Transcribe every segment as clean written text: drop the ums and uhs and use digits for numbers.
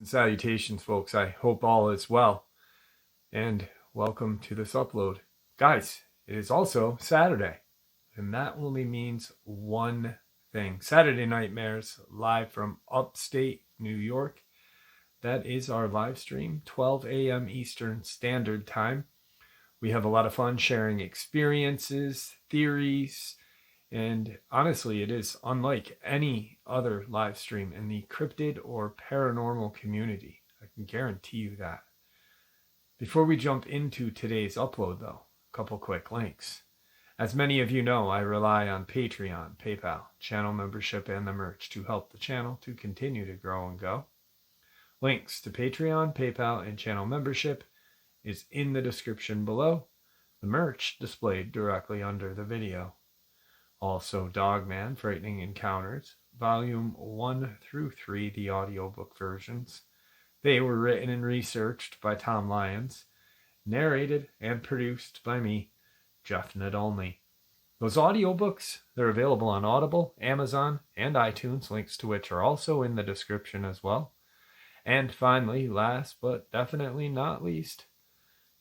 Salutations, folks. I hope all is well, and welcome to this upload. Guys, it is also Saturday, and that only means one thing. Saturday Nightmares, live from upstate New York. That is our live stream, 12 a.m. Eastern Standard Time. We have a lot of fun sharing experiences, theories, and honestly, it is unlike any other live stream in the cryptid or paranormal community. I can guarantee you that. Before we jump into today's upload, though, a couple quick links. As many of you know, I rely on Patreon, PayPal, channel membership, and the merch to help the channel to continue to grow and go. Links to Patreon, PayPal, and channel membership is in the description below. The merch displayed directly under the video. Also, Dogman, Frightening Encounters, Volume 1 through 3, the audiobook versions. They were written and researched by Tom Lyons, narrated and produced by me, Jeff Nadolny. Those audiobooks, they're available on Audible, Amazon, and iTunes, links to which are also in the description as well. And finally, last but definitely not least,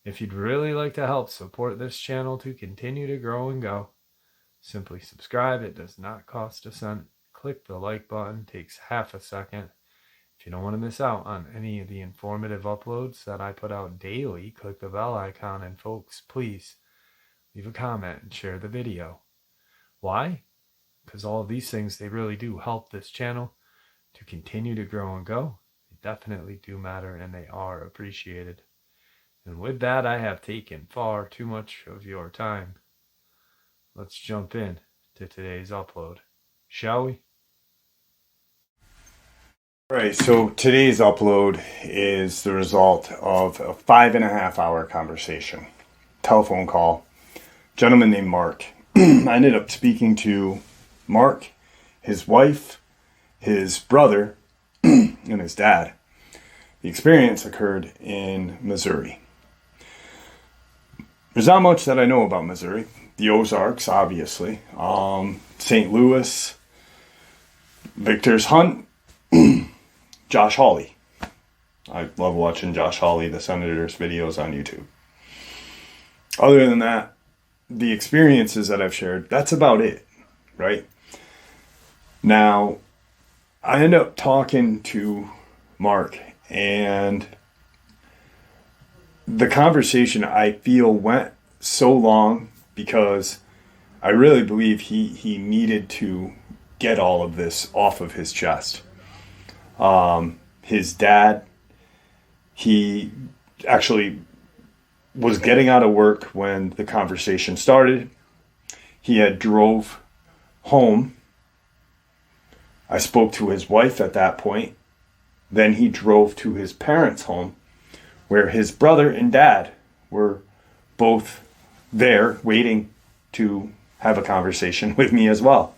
if you'd really like to help support this channel to continue to grow and go, simply subscribe. It does not cost a cent. Click the like button. Takes half a second. If you don't want to miss out on any of the informative uploads that I put out daily, click the bell icon. And folks, please leave a comment and share the video. Why? Because all of these things, they really do help this channel to continue to grow and go. They definitely do matter, and they are appreciated. And with that, I have taken far too much of your time. Let's jump in to today's upload, shall we? All right, so today's upload is the result of a 5.5-hour conversation, telephone call. Gentleman named Mark. I ended up speaking to Mark, his wife, his brother, and his dad. The experience occurred in Missouri. There's not much that I know about Missouri. The Ozarks, obviously. St. Louis, Victor's Hunt, Josh Hawley. I love watching Josh Hawley, the senator's videos on YouTube. Other than that, the experiences that I've shared, that's about it, right? Now, I end up talking to Mark, and the conversation, I feel, went so long because I really believe he needed to get all of this off of his chest. His dad, he actually was getting out of work when the conversation started. He had drove home. I spoke to his wife at that point. Then he drove to his parents' home, where his brother and dad were both there waiting to have a conversation with me as well.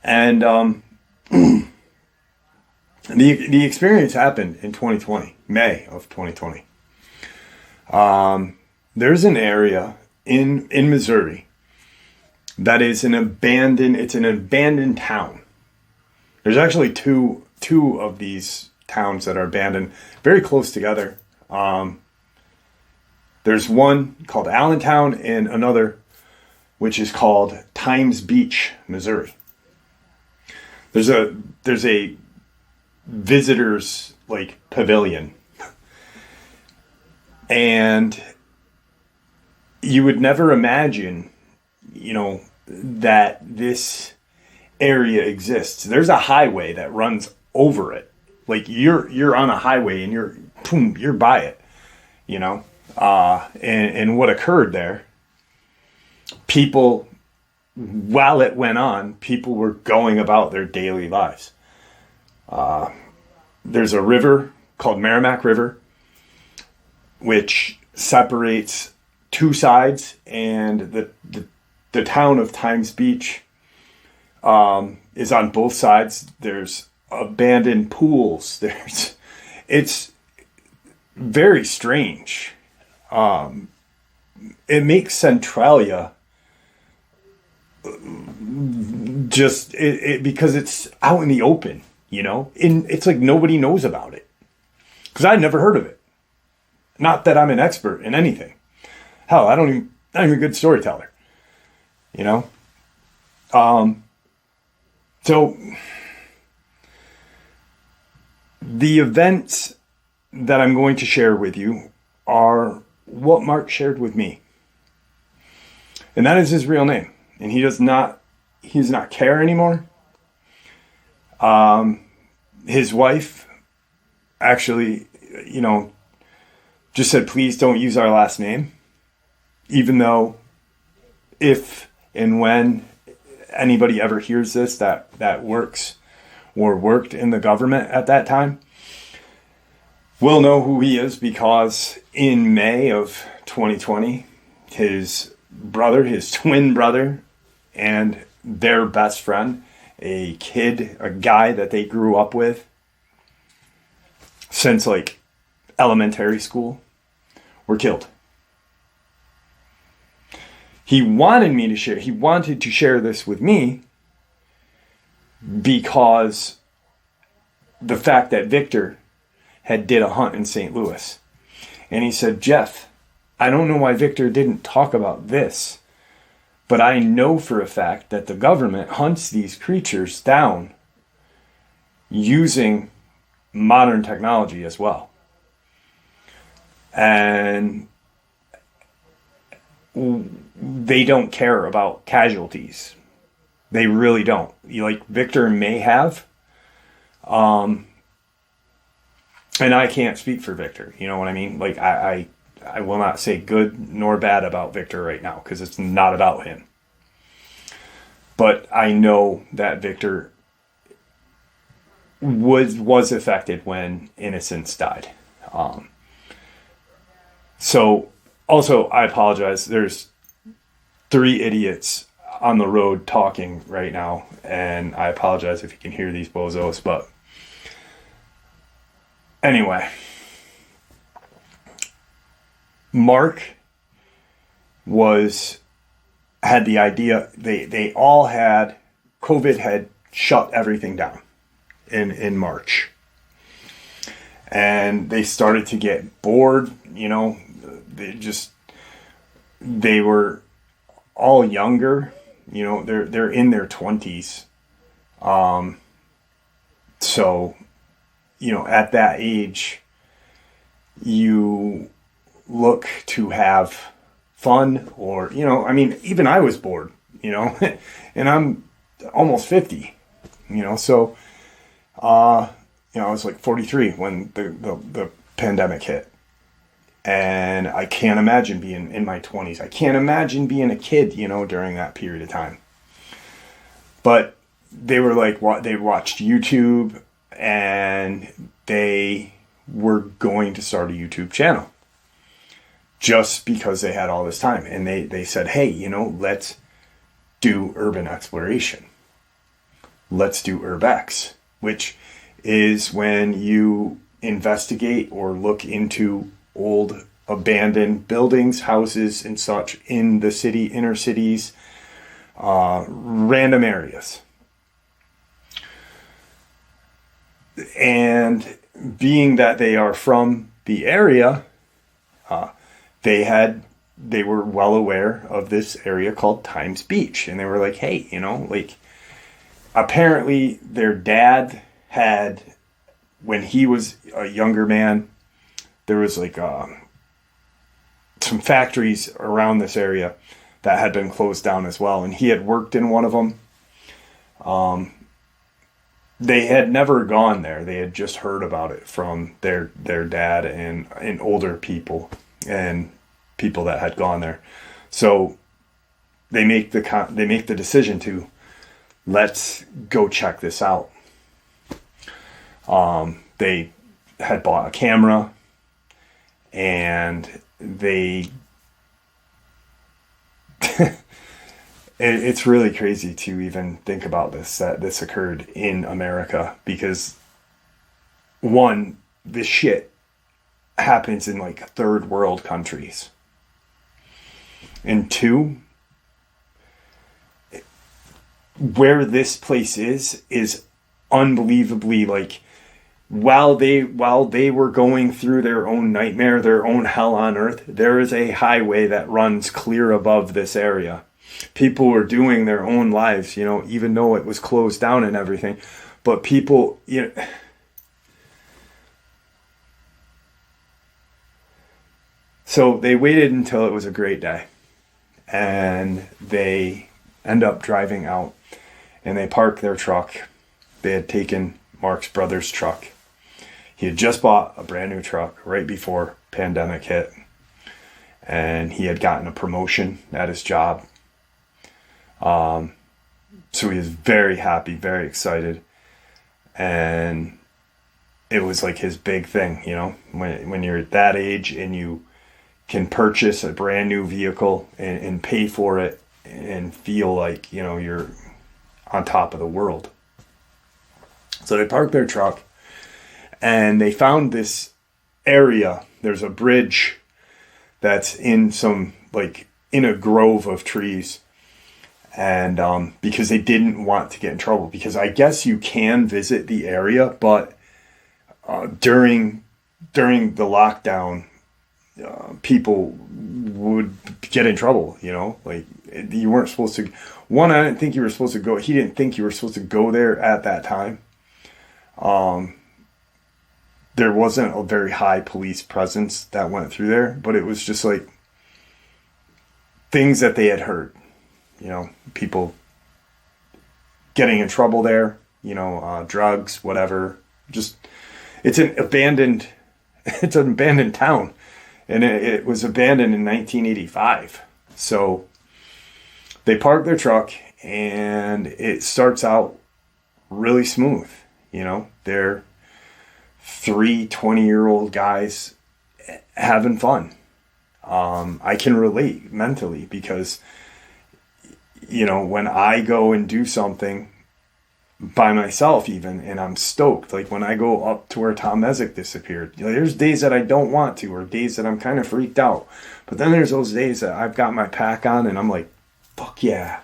And the experience happened in 2020, May of 2020. There's an area in Missouri that is an abandoned town. There's actually two of these towns that are abandoned, very close together. There's one called Allentown and another which is called Times Beach, Missouri. There's a visitors pavilion, and you would never imagine, that this area exists. There's a highway that runs over it. Like you're on a highway and you're by it, and what occurred there, people, while it went on, people were going about their daily lives. There's a river called Merrimack River, which separates two sides, and the town of Times Beach is on both sides. There's abandoned pools. It's very strange. It makes Centralia just because it's out in the open, and it's like nobody knows about it because I'd never heard of it. Not that I'm an expert in anything. Hell, I'm not even a good storyteller, So the events that I'm going to share with you are what Mark shared with me. And that is his real name. And he does not care anymore. His wife actually, just said, please don't use our last name. Even though if and when anybody ever hears this that works or worked in the government at that time, will know who he is, because in May of 2020, his twin brother, and their best friend, a guy that they grew up with since like elementary school, were killed. He wanted to share this with me because the fact that Victor had did a hunt in St. Louis. And he said, Jeff, I don't know why Victor didn't talk about this, but I know for a fact that the government hunts these creatures down using modern technology as well. And they don't care about casualties. They really don't. Like Victor may have, and I can't speak for Victor. You know what I mean? Like I will not say good nor bad about Victor right now because it's not about him. But I know that Victor was affected when innocents died. So also, I apologize. There's 3 idiots on the road talking right now, and I apologize if you can hear these bozos, but anyway, Mark had the idea, they all had, COVID had shut everything down in March. And they started to get bored, they were all younger, they're in their 20s. So, at that age, you look to have fun or, even I was bored, and I'm almost 50, so, I was like 43 when the pandemic hit. And I can't imagine being in my 20s. I can't imagine being a kid, during that period of time. But they were like, they watched YouTube, and they were going to start a YouTube channel just because they had all this time. And they said, hey, let's do urban exploration. Let's do Urbex, which is when you investigate or look into old abandoned buildings, houses, and such in the city, inner cities, random areas. And being that they are from the area, they were well aware of this area called Times Beach. And they were like, hey, apparently their dad had, when he was a younger man, there was like some factories around this area that had been closed down as well. And he had worked in one of them. They had never gone there. They had just heard about it from their dad and older people and people that had gone there. So they make the decision to, let's go check this out. They had bought a camera, and it's really crazy to even think about that this occurred in America, because one, this shit happens in like third world countries, and two, where this place is unbelievably, like, while they were going through their own nightmare, their own hell on earth, there is a highway that runs clear above this area. People were doing their own lives, you know, even though it was closed down and everything. But people, you know, so they waited until it was a great day, and they end up driving out, and they park their truck. They had taken Mark's brother's truck. He had just bought a brand new truck right before pandemic hit, and he had gotten a promotion at his job. So he was very happy, very excited, and it was like his big thing, you know, when you're at that age and you can purchase a brand new vehicle and pay for it and feel like, you know, you're on top of the world. So they parked their truck, and they found this area. There's a bridge that's in in a grove of trees. And because they didn't want to get in trouble, because I guess you can visit the area, but during the lockdown, people would get in trouble, you know, like you weren't supposed to. One, I didn't think you were supposed to go. He didn't think you were supposed to go there at that time. There wasn't a very high police presence that went through there, but it was just like things that they had heard. You know, people getting in trouble there, you know, drugs, whatever. Just, it's an abandoned town, and it was abandoned in 1985. So they park their truck, and it starts out really smooth. You know, they're 3 20-year-old guys having fun. I can relate mentally because, you know, when I go and do something by myself even, and I'm stoked, like when I go up to where Tom Mezek disappeared, you know, there's days that I don't want to, or days that I'm kind of freaked out. But then there's those days that I've got my pack on and I'm like, fuck yeah.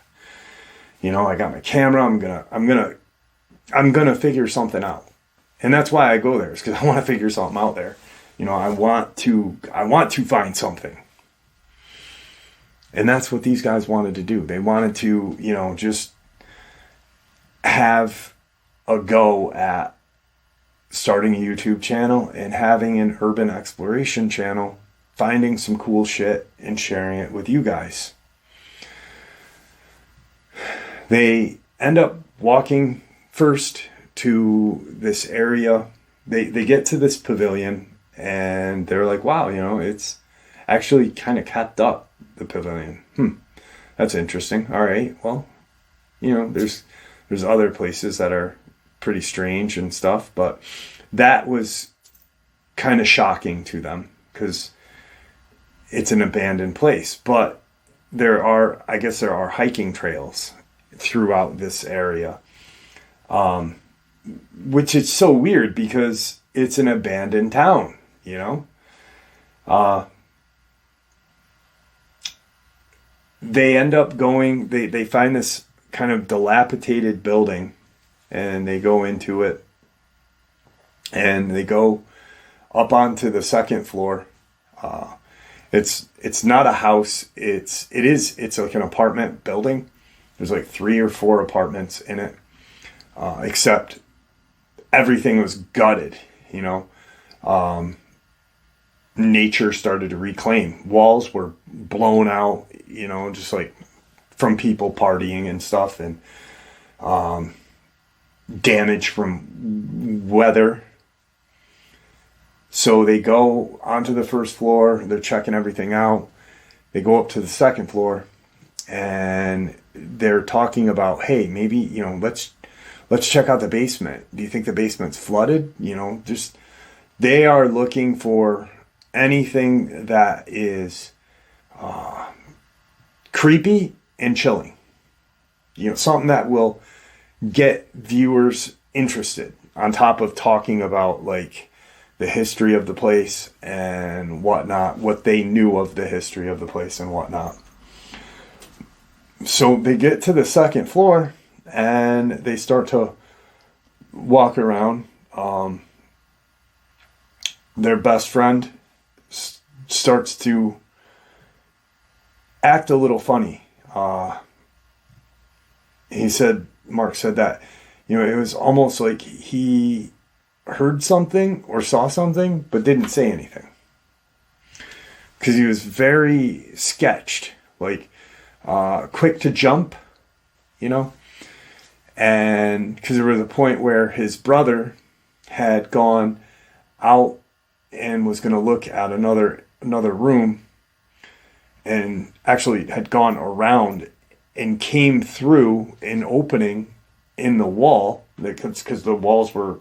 You know, I got my camera, I'm gonna figure something out. And that's why I go there, is because I want to figure something out there. You know, I want to find something. And that's what these guys wanted to do. They wanted to, you know, just have a go at starting a YouTube channel and having an urban exploration channel, finding some cool shit and sharing it with you guys. They end up walking first to this area. They get to this pavilion, and they're like, wow, you know, it's actually kind of kept up. The pavilion. That's interesting. All right. Well, you know, there's other places that are pretty strange and stuff, but that was kind of shocking to them because it's an abandoned place. But I guess there are hiking trails throughout this area, which is so weird because it's an abandoned town, you know? They end up going, they find this kind of dilapidated building, and they go into it, and they go up onto the second floor. It's not a house. It's like an apartment building. There's like 3 or 4 apartments in it, except everything was gutted, you know. Nature started to reclaim. Walls were blown out, you know, just like from people partying and stuff, and damage from weather. So they go onto the first floor, they're checking everything out. They go up to the second floor, and they're talking about, hey, maybe, you know, let's check out the basement. Do you think the basement's flooded? You know, just, they are looking for anything that is creepy and chilling. You know, something that will get viewers interested, on top of talking about like the history of the place and whatnot, what they knew of the history of the place and whatnot. So they get to the second floor, and they start to walk around. Their best friend starts to act a little funny. Mark said that, it was almost like he heard something or saw something, but didn't say anything. Because he was very sketched, like quick to jump, and because there was a point where his brother had gone out and was going to look at another room, and actually had gone around and came through an opening in the wall, because the walls were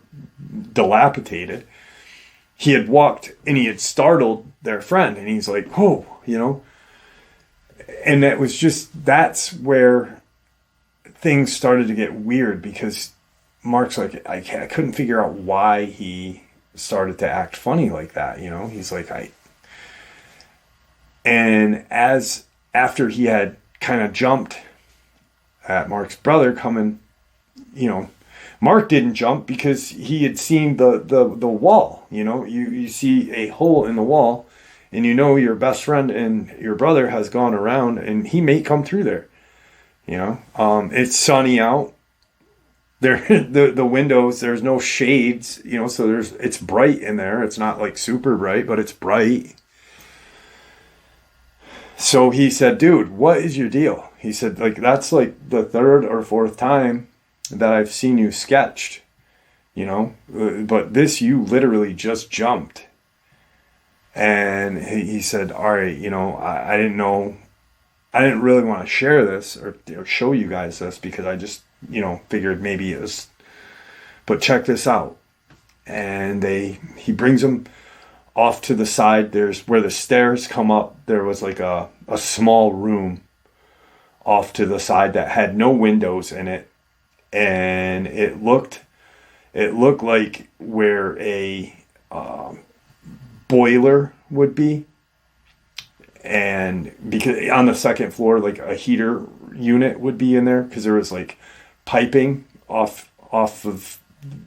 dilapidated. He had walked and he had startled their friend, and he's like, whoa, and that's where things started to get weird, because Mark's like, I couldn't figure out why he started to act funny like that. He's like, and after he had kind of jumped at Mark's brother coming, Mark didn't jump because he had seen the wall. You see a hole in the wall, and your best friend and your brother has gone around, and he may come through there. It's sunny out. The windows, there's no shades, so it's bright in there. It's not like super bright, but it's bright. So he said, dude, what is your deal? He said, like, that's like the third or fourth time that I've seen you sketched, but this, you literally just jumped. And he said, all right, I didn't know, I didn't really want to share this or show you guys this, because I just, figured maybe it was, but check this out. And he brings them off to the side. There's where the stairs come up. There was like a small room off to the side that had no windows in it. And it looked like where a boiler would be, and because on the second floor, like a heater unit would be in there, because there was like piping off of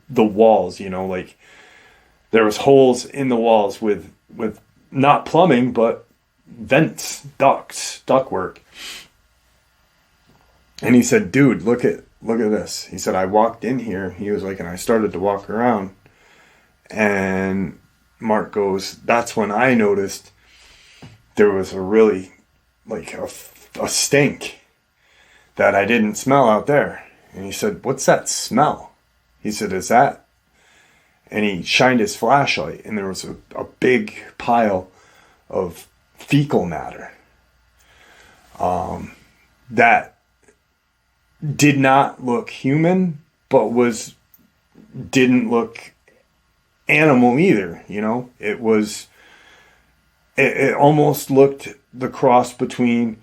the walls, like there was holes in the walls with not plumbing, but vents, ductwork. And he said, dude, look at this. He said, I walked in here. He was like, and I started to walk around. And Mark goes, that's when I noticed there was a really, like, a stink that I didn't smell out there. And he said, what's that smell? He said, is that? And he shined his flashlight, and there was a big pile of fecal matter that did not look human, but didn't look animal either. It almost looked the cross between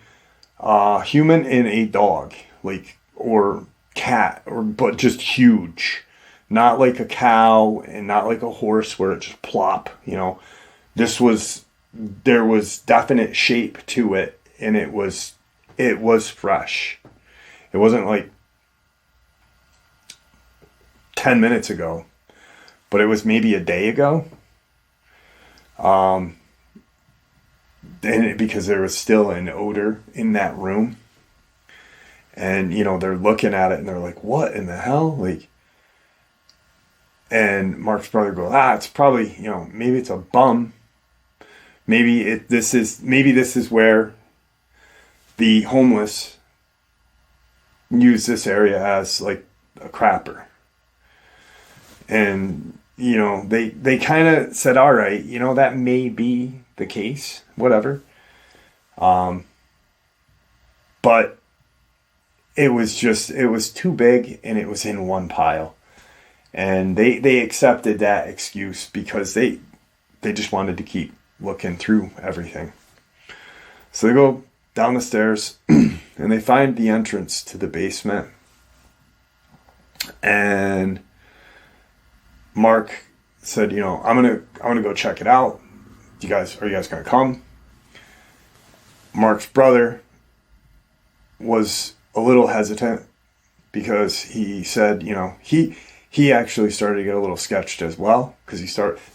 human and a dog, like, or cat, but just huge, not like a cow and not like a horse where it just plop. There was definite shape to it, and it was fresh. It wasn't like 10 minutes ago, but it was maybe a day ago. Because there was still an odor in that room. And, they're looking at it and they're like, what in the hell? Like, and Mark's brother goes, it's probably, maybe it's a bum. Maybe this is where the homeless use this area as like a crapper. And, they kind of said, all right, that may be the case, whatever. But it was too big, and it was in one pile. And they accepted that excuse because they just wanted to keep looking through everything. So they go down the stairs and they find the entrance to the basement. And Mark said, I'm gonna go check it out. Are you guys gonna come? Mark's brother was a little hesitant, because he said, he actually started to get a little sketched as well, because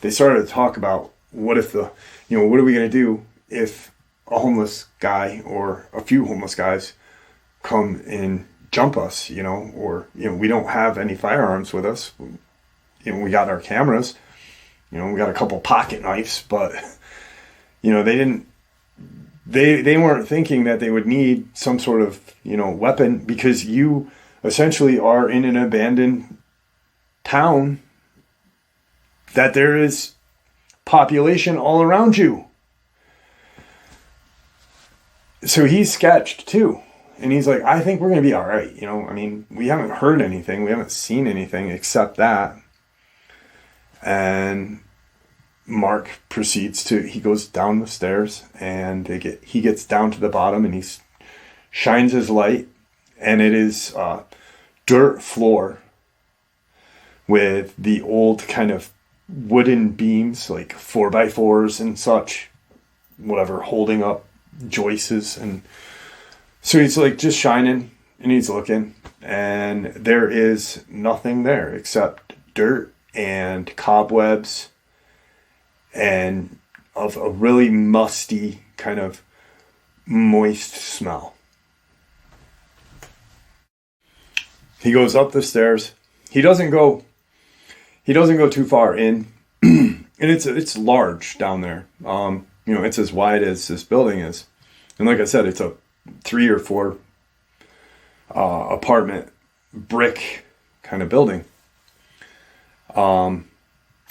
they started to talk about what if what are we going to do if a homeless guy or a few homeless guys come and jump us, or we don't have any firearms with us. We got our cameras, we got a couple pocket knives, but they weren't thinking that they would need some sort of weapon, because you essentially are in an abandoned town that there is population all around you. So he's sketched too. And he's like, I think we're going to be all right. We haven't heard anything. We haven't seen anything except that. And Mark he goes down the stairs, and he gets down to the bottom, and he shines his light, and it is dirt floor with the old kind of wooden beams, like 4x4s and such, whatever, holding up joists. And so he's like just shining, and he's looking, and there is nothing there except dirt and cobwebs and of a really musty, kind of moist smell. He goes up the stairs. He doesn't go too far in, and it's large down there. It's as wide as this building is, and like I said, it's a 3 or 4 apartment brick kind of building. So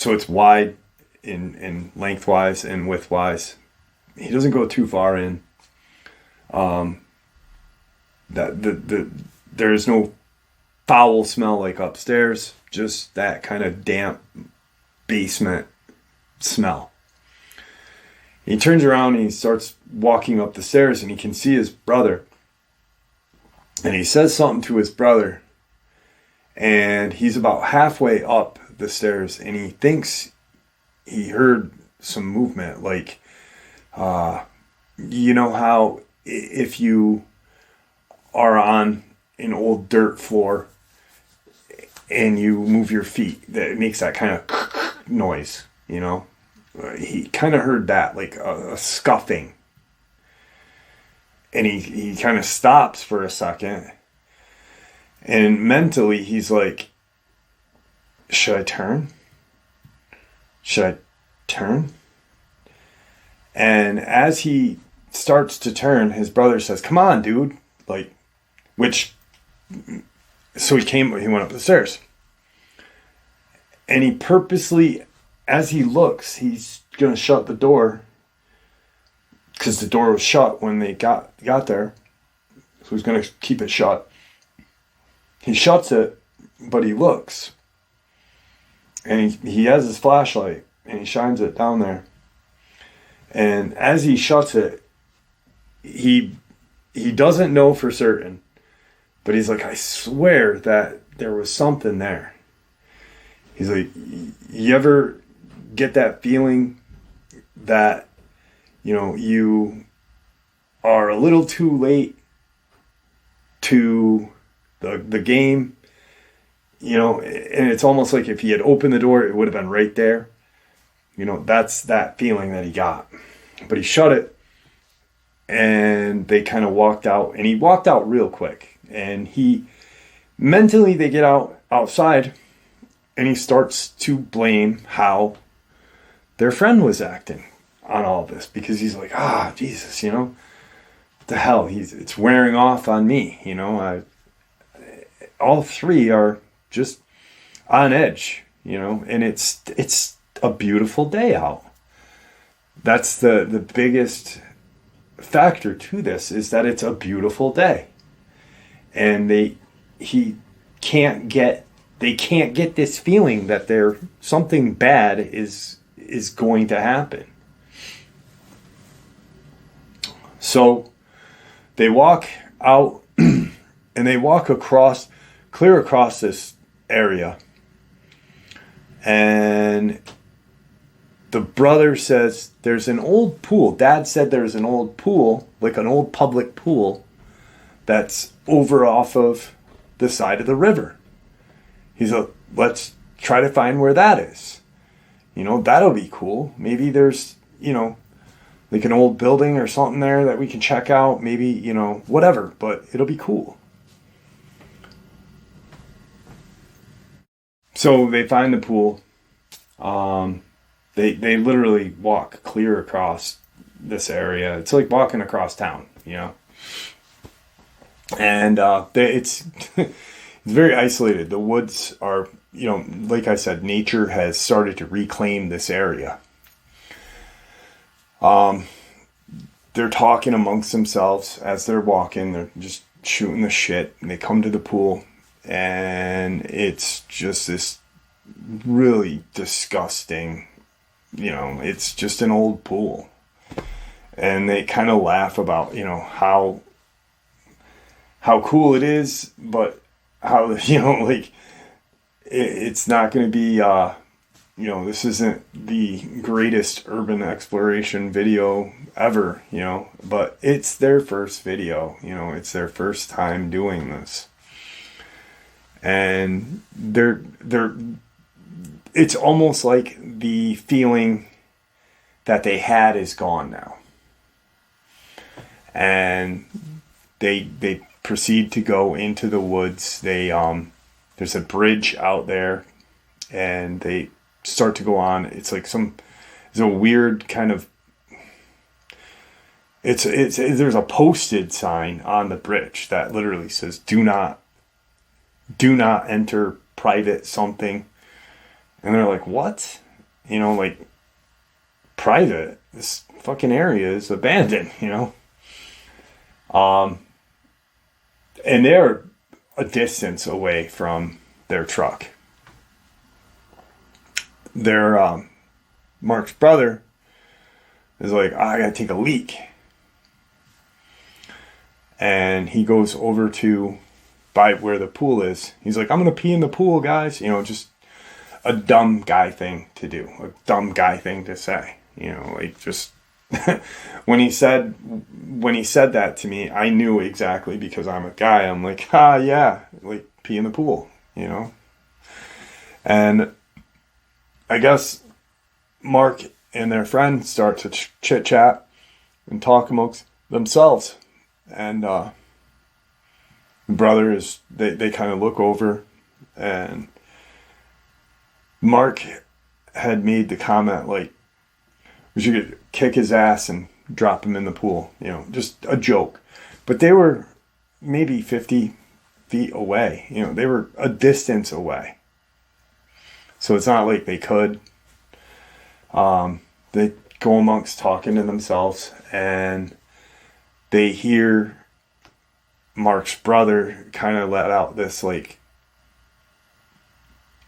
it's wide in lengthwise and widthwise. He doesn't go too far in. There's no foul smell like upstairs, just that kind of damp basement smell. He turns around and he starts walking up the stairs, and he can see his brother. And he says something to his brother, and he's about halfway up the stairs, and he thinks he heard some movement, like, how if you are on an old dirt floor and you move your feet, that it makes that kind of noise, He kind of heard that, like a scuffing. And he kind of stops for a second. And mentally, he's like, should I turn? Should I turn? And as he starts to turn, his brother says, come on, dude. So he went up the stairs. And he purposely, as he looks, he's going to shut the door, because the door was shut when they got there. So he's going to keep it shut. He shuts it, but he looks. And he has his flashlight, and he shines it down there. And as he shuts it, he doesn't know for certain, but he's like, I swear that there was something there. He's like, you ever get that feeling that, you are a little too late to the game, and it's almost like if he had opened the door, it would have been right there. That's that feeling that he got. But he shut it, and they kind of walked out, and he walked out real quick. And they get outside, and he starts to blame how their friend was acting on all this, because he's like, Jesus, what the hell? It's wearing off on me, all three are just on edge, and it's a beautiful day out. That's the biggest factor to this, is that it's a beautiful day, and they can't get this feeling that something bad is going to happen. So they walk out and they walk clear across this area, and the brother says there's an old pool. Dad said there's an old pool, like an old public pool, that's over off of the side of the river. He's like, let's try to find where that is. You know, that'll be cool. Maybe there's, you know, like an old building or something there that we can check out. Maybe, you know, whatever, but it'll be cool. So they find the pool. They literally walk clear across this area. It's like walking across town, you know. And it's it's very isolated. The woods are, you know, like I said, nature has started to reclaim this area. They're talking amongst themselves as they're walking. They're just shooting the shit. And they come to the pool, and it's just this really disgusting, you know, it's just an old pool. And they kind of laugh about, you know, how cool it is, but how, you know, like, it's not going to be, you know, this isn't the greatest urban exploration video ever, you know, but it's their first video, you know, it's their first time doing this. And it's almost like the feeling that they had is gone now. And they proceed to go into the woods. There's a bridge out there, and they start to go on. It's like it's a weird kind of, there's a posted sign on the bridge that literally says, do not enter private something. And they're like, what? You know, like, private? This fucking area is abandoned, you know? And they're a distance away from their truck. Mark's brother is like, I gotta take a leak. And he goes over to by where the pool is. He's like, I'm gonna pee in the pool, guys. You know, just a dumb guy thing to do, a dumb guy thing to say, you know, like, just when he said that to me, I knew exactly, because I'm a guy. I'm like, yeah, like, pee in the pool, you know. And I guess Mark and their friend start to chit chat and talk amongst themselves. And the brother is, they kind of look over, and Mark had made the comment, like, we should kick his ass and drop him in the pool, you know, just a joke. But they were maybe 50 feet away, you know, they were a distance away. So it's not like they could. They go amongst talking to themselves, and they hear Mark's brother kind of let out this, like,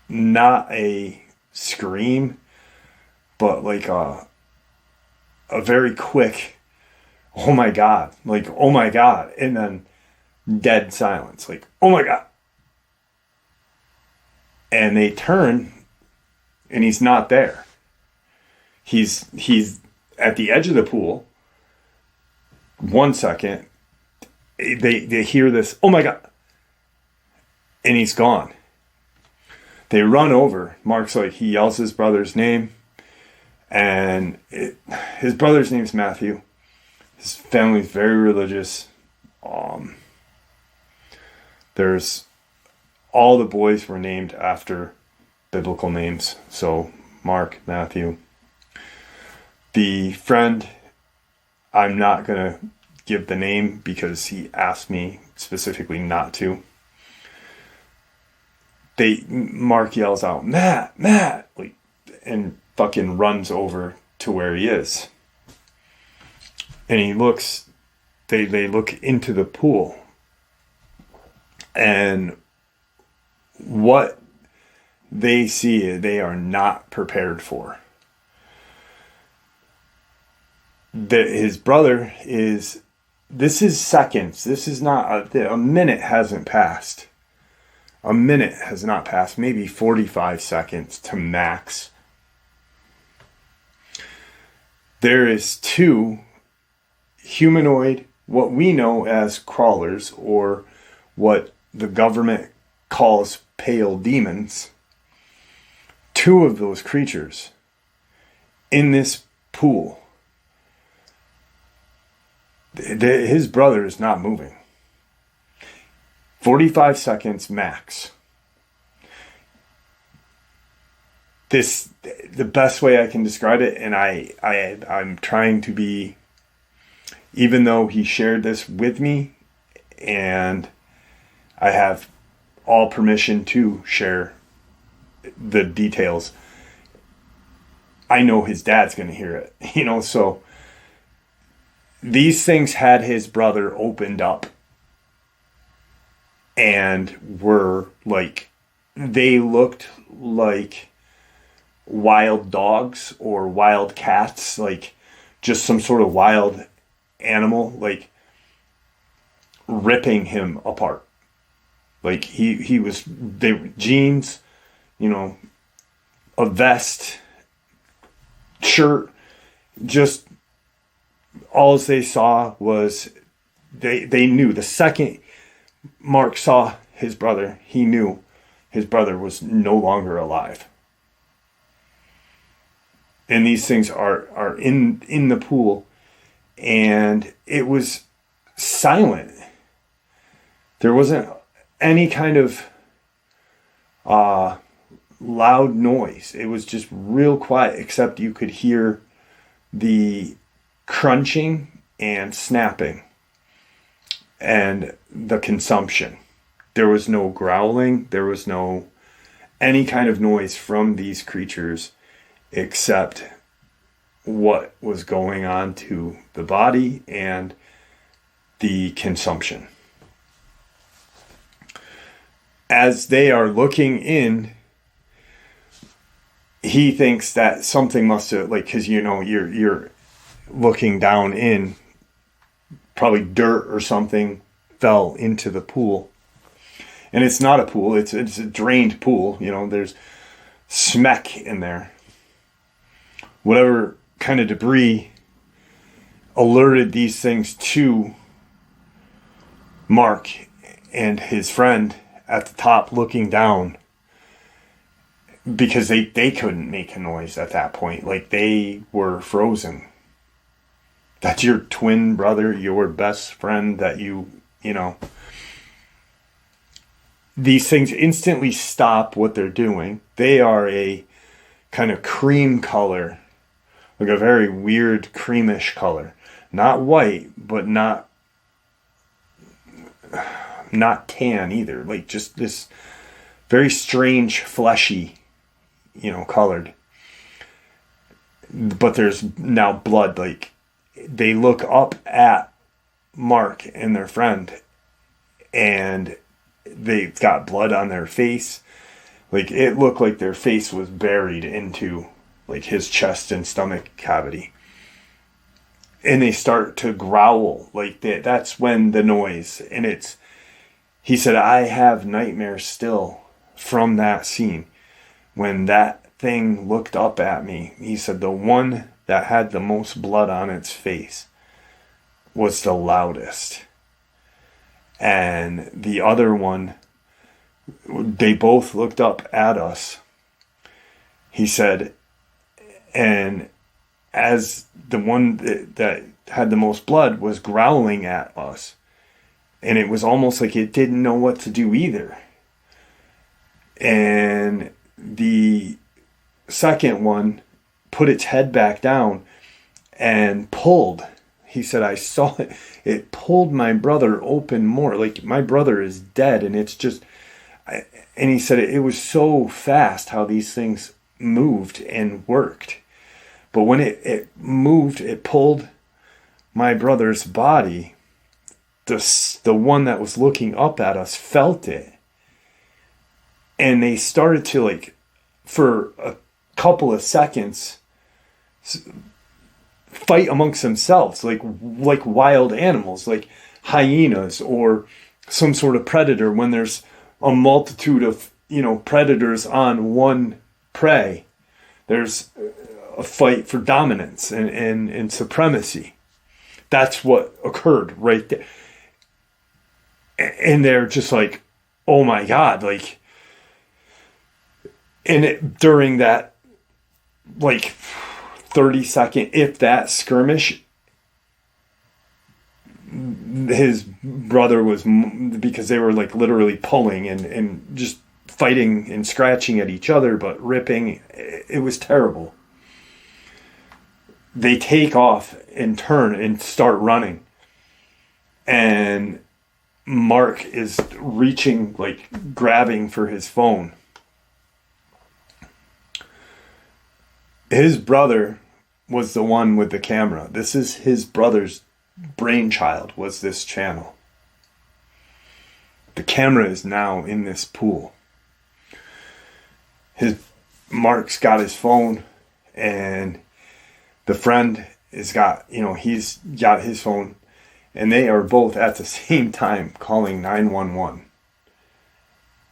not a scream, but like a very quick, oh my God, like, oh my God. And then dead silence, like, oh my God. And they turn, and he's not there. He's at the edge of the pool. 1 second, they hear this, oh my God. And he's gone. They run over. Mark's like, he yells his brother's name. And his brother's name's Matthew. His family's very religious. There's, all the boys were named after biblical names. So Mark, Matthew. The friend, I'm not going to give the name because he asked me specifically not to. Mark yells out, Matt, like, and fucking runs over to where he is. And he looks, they look into the pool. And what they see, they are not prepared for. His brother is, this is seconds. This is not, a minute hasn't passed. A minute has not passed, maybe 45 seconds to max. There is 2 humanoid, what we know as crawlers, or what the government calls pale demons, 2 of those creatures in this pool, his brother is not moving. 45 seconds max. The best way I can describe it, and I'm trying to be, even though he shared this with me, and I have all permission to share the details, I know his dad's going to hear it, so these things had his brother opened up and were like, they looked like wild dogs or wild cats, like just some sort of wild animal, like ripping him apart. Like they were jeans, a vest, shirt, just all they saw was they knew the second Mark saw his brother, he knew his brother was no longer alive. And these things are in the pool, and it was silent. There wasn't any kind of loud noise. It was just real quiet, except you could hear the crunching and snapping and the consumption. There was no growling. There was no any kind of noise from these creatures except what was going on to the body and the consumption. As they are looking in, he thinks that something must have, like, because you're looking down in, probably dirt or something fell into the pool. And it's not a pool, it's a drained pool, there's smeck in there. Whatever kind of debris alerted these things to Mark and his friend at the top looking down, because they couldn't make a noise at that point. Like, they were frozen. That's your twin brother, your best friend that these things instantly stop what they're doing. They are a kind of cream color, like a very weird creamish color. Not white, but not tan either. Like, just this very strange, fleshy, colored. But there's now blood. Like, they look up at Mark and their friend, and they've got blood on their face. Like, it looked like their face was buried into, like, his chest and stomach cavity. And they start to growl. Like, that's when the noise, and he said, I have nightmares still from that scene. When that thing looked up at me, he said the one that had the most blood on its face was the loudest. And the other one, they both looked up at us. He said, and as the one that had the most blood was growling at us, and it was almost like it didn't know what to do either. And the second one put its head back down and pulled. He said, I saw it. It pulled my brother open more. Like, my brother is dead, and it's just... And he said it was so fast how these things moved and worked. But when it moved, it pulled my brother's body. The one that was looking up at us felt it. And they started to, like, for a couple of seconds, fight amongst themselves, like wild animals, like hyenas or some sort of predator. When there's a multitude of, predators on one prey, there's a fight for dominance and supremacy. That's what occurred right there. And they're just like, oh my God, like, and during that, like, 30-second, if that skirmish, his brother was, because they were like literally pulling and just fighting and scratching at each other, but ripping. It was terrible. They take off and turn and start running. And Mark is reaching, like grabbing for his phone. His brother was the one with the camera. This is his brother's brainchild, was this channel. The camera is now in this pool. Mark's got his phone, and the friend he's got his phone, and they are both at the same time calling 911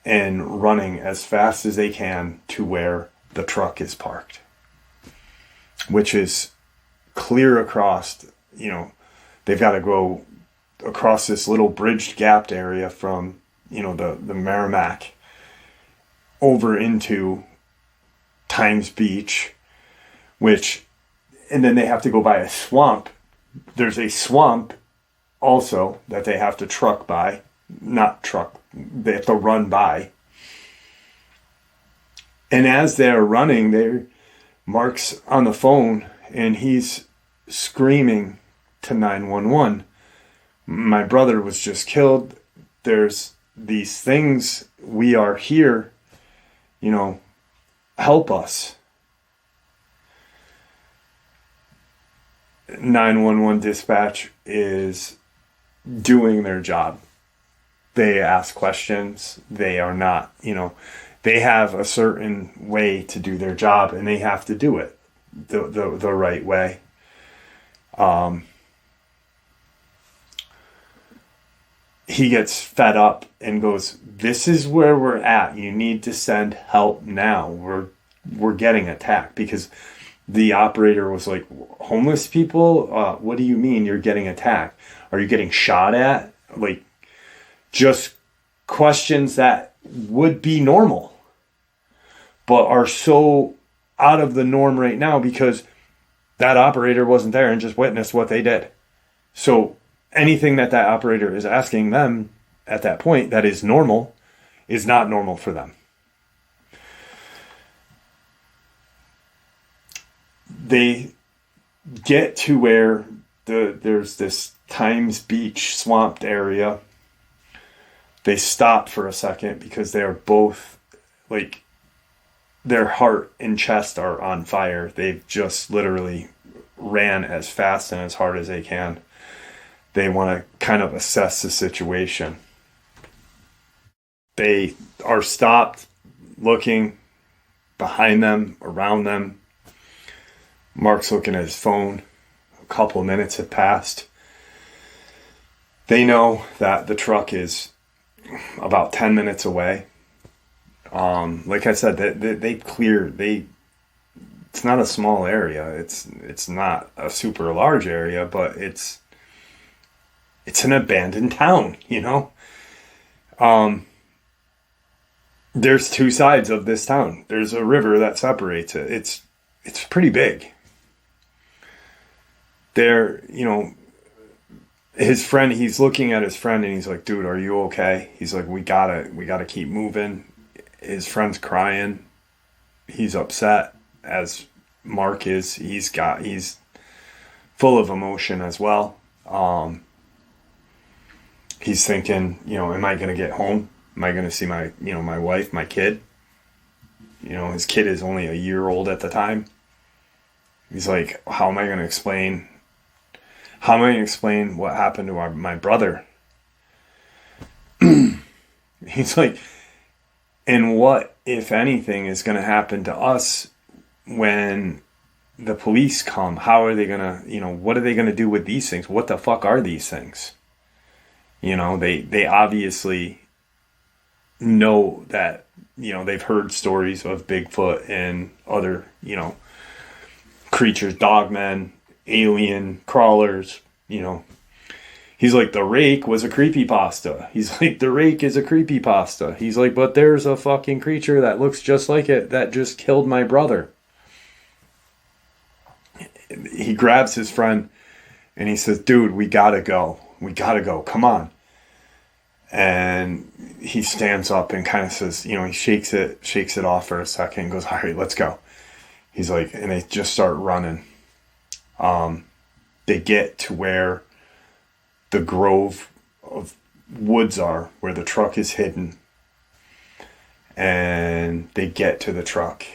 and running as fast as they can to where the truck is parked, which is clear across, they've got to go across this little bridged gapped area from, the Merrimack over into Times Beach, and then they have to go by a swamp. There's a swamp also that they have to they have to run by. And as they're running, Mark's on the phone and he's screaming to 911. My brother was just killed. There's these things. We are here. Help us. 911 dispatch is doing their job. They ask questions. They are not, they have a certain way to do their job, and they have to do it the right way. He gets fed up and goes, "This is where we're at. You need to send help now. We're getting attacked." Because the operator was like, "Homeless people? What do you mean you're getting attacked? Are you getting shot at?" Like, just questions that would be normal, but are so out of the norm right now because that operator wasn't there and just witnessed what they did. So anything that operator is asking them at that point that is normal is not normal for them. They get to where there's this Times Beach swamped area. They stop for a second because they are both, like, their heart and chest are on fire. They've just literally ran as fast and as hard as they can. They want to kind of assess the situation. They are stopped, looking behind them, around them. Mark's looking at his phone. A couple of minutes have passed. They know that the truck is about 10 minutes away. Like I said, it's not a small area. It's not a super large area, but it's an abandoned town, There's two sides of this town. There's a river that separates it. It's pretty big. His friend, he's looking at his friend and he's like, "Dude, are you okay?" He's like, we gotta keep moving. His friend's crying. He's upset, as Mark is. He's full of emotion as well. He's thinking, am I gonna get home? Am I gonna see my wife, my kid? His kid is only a year old at the time. He's like, how am I gonna explain what happened to my brother? He's like, and what, if anything, is going to happen to us when the police come? How are they going to, what are they going to do with these things? What the fuck are these things? They obviously know that, they've heard stories of Bigfoot and other, creatures, dogmen, alien crawlers, He He's like, the rake was a creepypasta. He's like, the rake is a creepypasta. He's like, but there's a fucking creature that looks just like it that just killed my brother. He grabs his friend and he says, dude, we gotta go. We gotta go. Come on. And he stands up and kind of says, he shakes it off for a second and goes, all right, let's go. He's like, and they just start running. They get to where the grove of woods are, where the truck is hidden. And they get to the truck.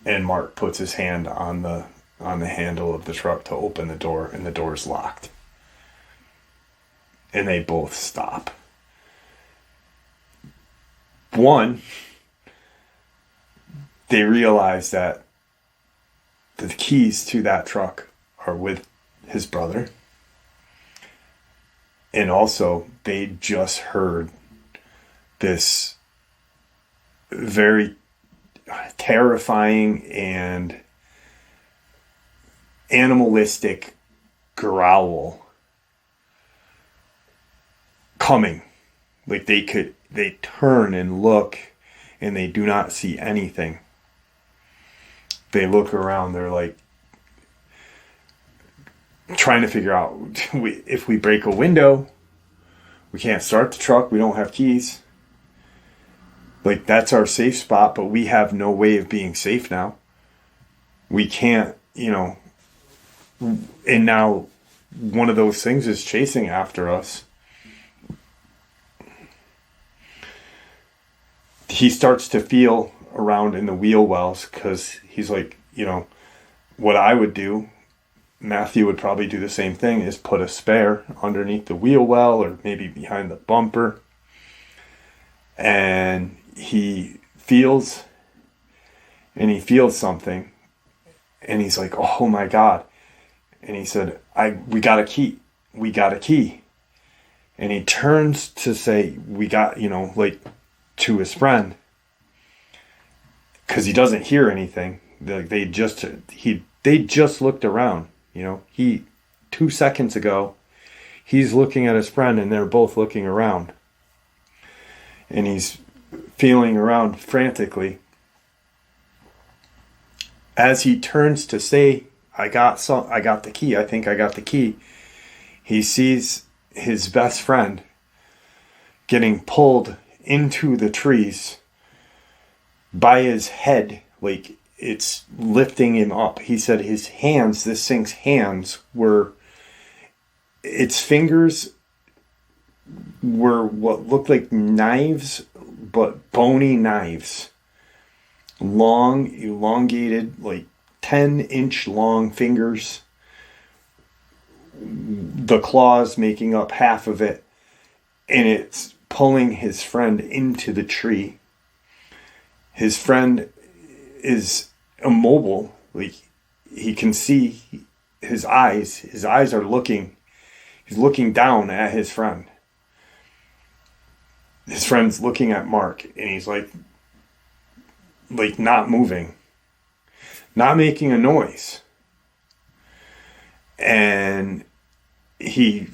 And Mark puts his hand on the handle of the truck to open the door, and the door's locked. And they both stop. One, they realize that the keys to that truck are with his brother. And also, they just heard this very terrifying and animalistic growl coming. Like they turn and look and they do not see anything. They look around, they're like trying to figure out, if we break a window, we can't start the truck, we don't have keys. Like, that's our safe spot, but we have no way of being safe now. We can't, and now one of those things is chasing after us. He starts to feel around in the wheel wells because he's like, what I would do, Matthew would probably do the same thing, is put a spare underneath the wheel well or maybe behind the bumper. And he feels something, and he's like, oh my God. And he said, we got a key. We got a key. And he turns to say, we got, to his friend, because he doesn't hear anything. They just looked around. 2 seconds ago, he's looking at his friend, and they're both looking around. And he's feeling around frantically. As he turns to say, I got the key. I think I got the key. He sees his best friend getting pulled into the trees by his head, like it's lifting him up. He said his hands, this thing's hands its fingers were what looked like knives, but bony knives. Long, elongated, like 10-inch long fingers. The claws making up half of it. And it's pulling his friend into the tree. His friend is immobile. Like, he can see his eyes. His eyes are looking. He's looking down at his friend. His friend's looking at Mark, and he's like not moving, not making a noise. And he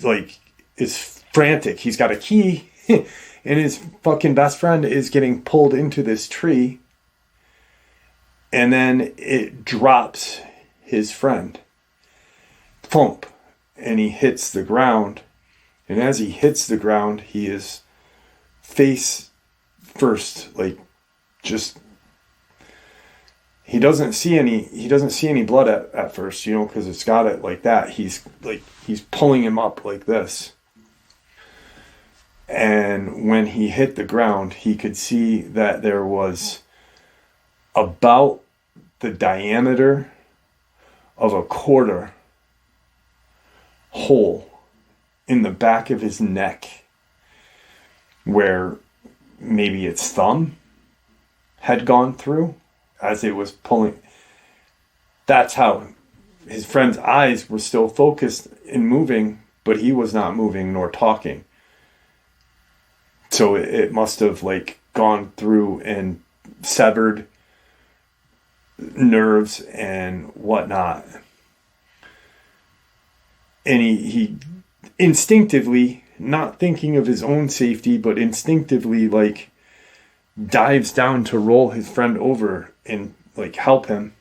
is frantic. He's got a key, and his fucking best friend is getting pulled into this tree. And then it drops his friend. Thump. And he hits the ground. And as he hits the ground, he is face first, he doesn't see any blood at first, because it's got it like that. He's pulling him up like this. And when he hit the ground, he could see that there was about the diameter of a quarter hole in the back of his neck, where maybe its thumb had gone through as it was pulling. That's how his friend's eyes were still focused and moving, but he was not moving nor talking. So it must have gone through and severed nerves and whatnot. And he instinctively, not thinking of his own safety, but instinctively, like, dives down to roll his friend over and, like, help him.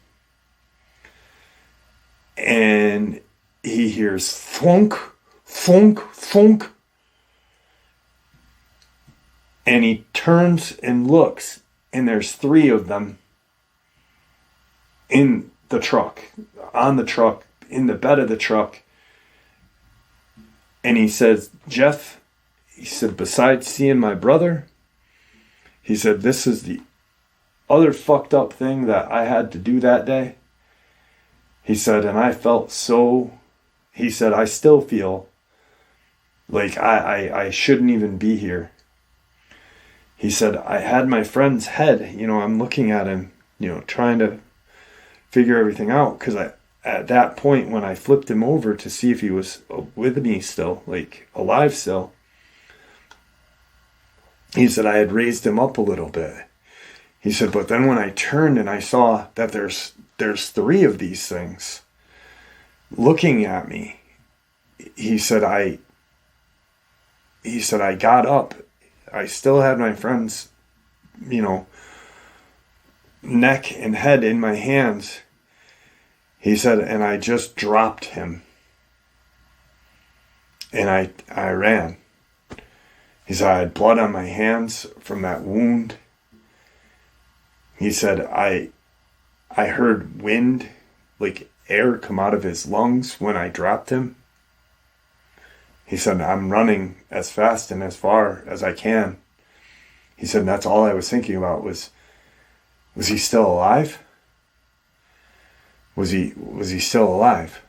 And he hears thunk, thunk, thunk. And he turns and looks, and there's 3 of them in the truck, on the truck, in the bed of the truck. And he says, Jeff, he said, besides seeing my brother, he said, this is the other fucked up thing that I had to do that day. He said, and I felt so, he said, I still feel like I shouldn't even be here. He said, I had my friend's head, you know, I'm looking at him, you know, trying to figure everything out. Because at that point, when I flipped him over to see if he was with me still, like alive still, he said, I had raised him up a little bit. He said, but then when I turned and I saw that there's 3 of these things looking at me, he said, I got up. I still had my friend's, you know, neck and head in my hands. He said, and I just dropped him. And I ran. He said, I had blood on my hands from that wound. He said, I heard wind, like air, come out of his lungs when I dropped him. He said, I'm running as fast and as far as I can. He said, and that's all I was thinking about was he still alive? Was he still alive?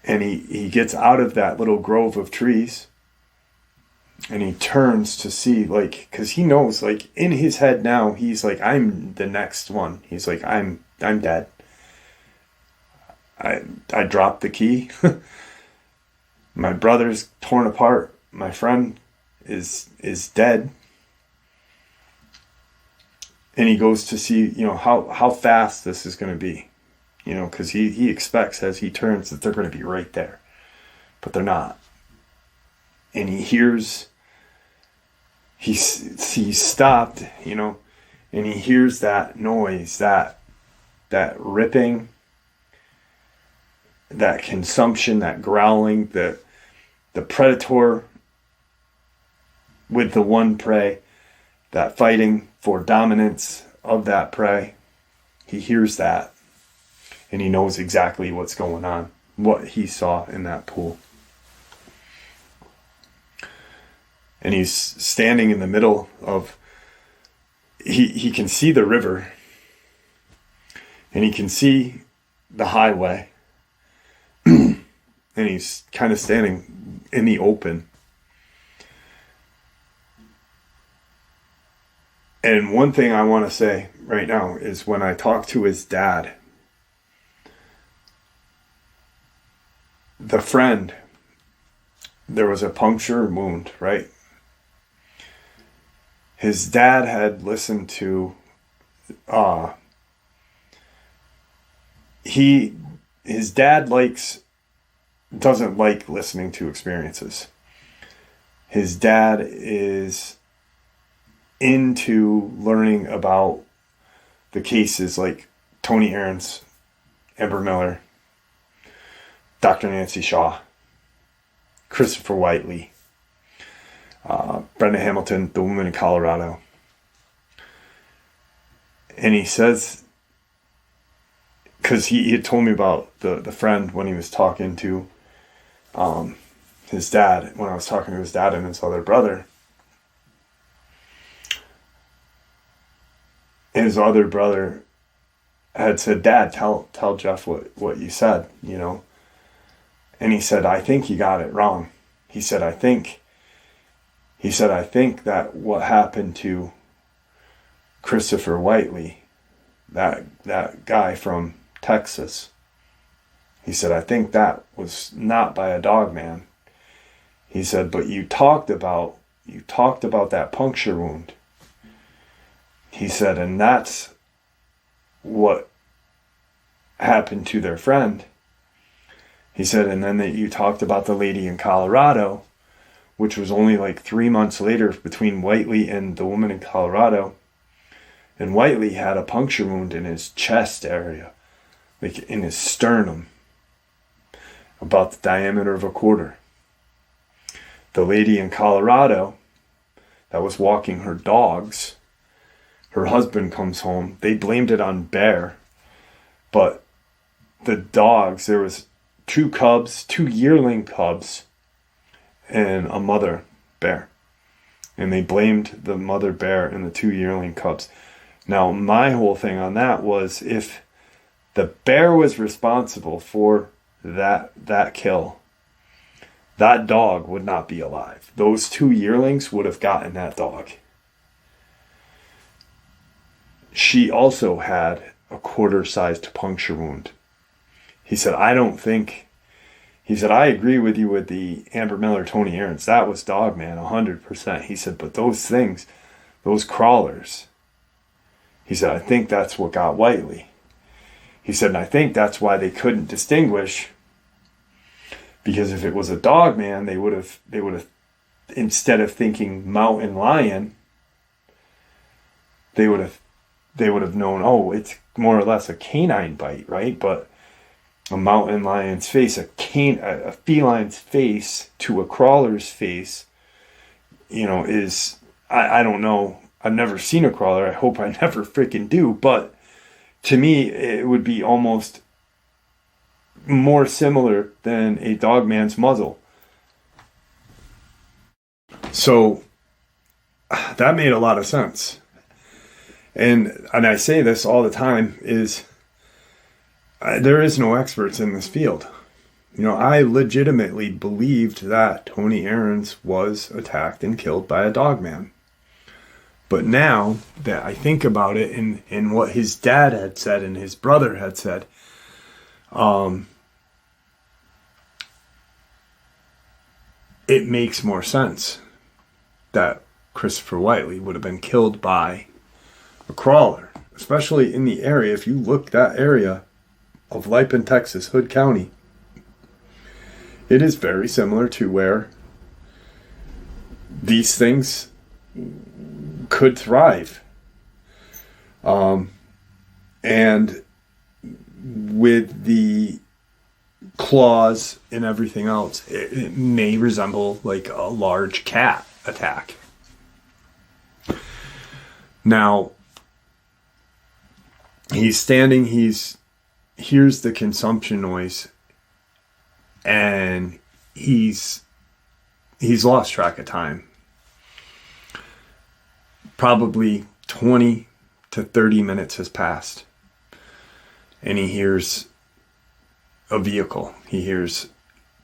And he gets out of that little grove of trees and he turns to see, like, because he knows, like, in his head now, he's like, I'm the next one. He's like, I'm dead. I dropped the key. My brother's torn apart. My friend is dead. And he goes to see, you know, how fast this is going to be. You know, because he expects as he turns that they're going to be right there. But they're not. And he hears, he's stopped, you know, and he hears that noise, that ripping, that consumption, that growling, the predator with the one prey, that fighting for dominance of that prey. He hears that and he knows exactly what's going on, what he saw in that pool. And he's standing in the middle of, he can see the river and he can see the highway. And he's kind of standing in the open. And one thing I want to say right now is when I talked to his dad, the friend, there was a puncture wound, right? His dad had listened to, his dad doesn't like listening to experiences. His dad is into learning about the cases like Tony Aarons, Amber Miller, Dr. Nancy Shaw, Christopher Whiteley, Brenda Hamilton, the woman in Colorado. And he says, because he had told me about the friend when he was talking to his dad, when I was talking to his dad and his other brother. His other brother had said, Dad, tell Jeff what you said, you know. And he said, I think you got it wrong. He said, I think that what happened to Christopher Whiteley, that guy from Texas, he said, I think that was not by a dogman. He said, but you talked about that puncture wound. He said, and that's what happened to their friend. He said, and then that you talked about the lady in Colorado, which was only like 3 months later between Whiteley and the woman in Colorado. And Whiteley had a puncture wound in his chest area, like in his sternum, about the diameter of a quarter. The lady in Colorado that was walking her dogs, her husband comes home. They blamed it on bear, but the dogs, there was 2 cubs, 2 yearling cubs, and a mother bear. And they blamed the mother bear and the 2 yearling cubs. Now, my whole thing on that was, if the bear was responsible for that kill, that dog would not be alive. Those 2 yearlings would have gotten that dog. She also had a quarter-sized puncture wound. He said, I agree with you with the Amber Miller, Tony Aarons. That was Dogman, 100%. He said, but those things, those crawlers, he said, I think that's what got Whiteley. He said, and I think that's why they couldn't distinguish, because if it was a Dogman, they would have, instead of thinking mountain lion, they would have known, oh, it's more or less a canine bite, right? But a mountain lion's face, a feline's face to a crawler's face, is, I don't know. I've never seen a crawler. I hope I never freaking do. But to me, it would be almost more similar than a Dogman's muzzle. So that made a lot of sense. And I say this all the time, is there is no experts in this field. I legitimately believed that Tony Aarons was attacked and killed by a Dogman. But now that I think about it, and what his dad had said and his brother had said, it makes more sense that Christopher Whiteley would have been killed by a crawler, especially in the area. If you look that area of Lipin, Texas, Hood County, it is very similar to where these things could thrive. And with the claws and everything else, it may resemble like a large cat attack. Now, he's standing, hears the consumption noise, and he's lost track of time. Probably 20 to 30 minutes has passed, and he hears a vehicle. He hears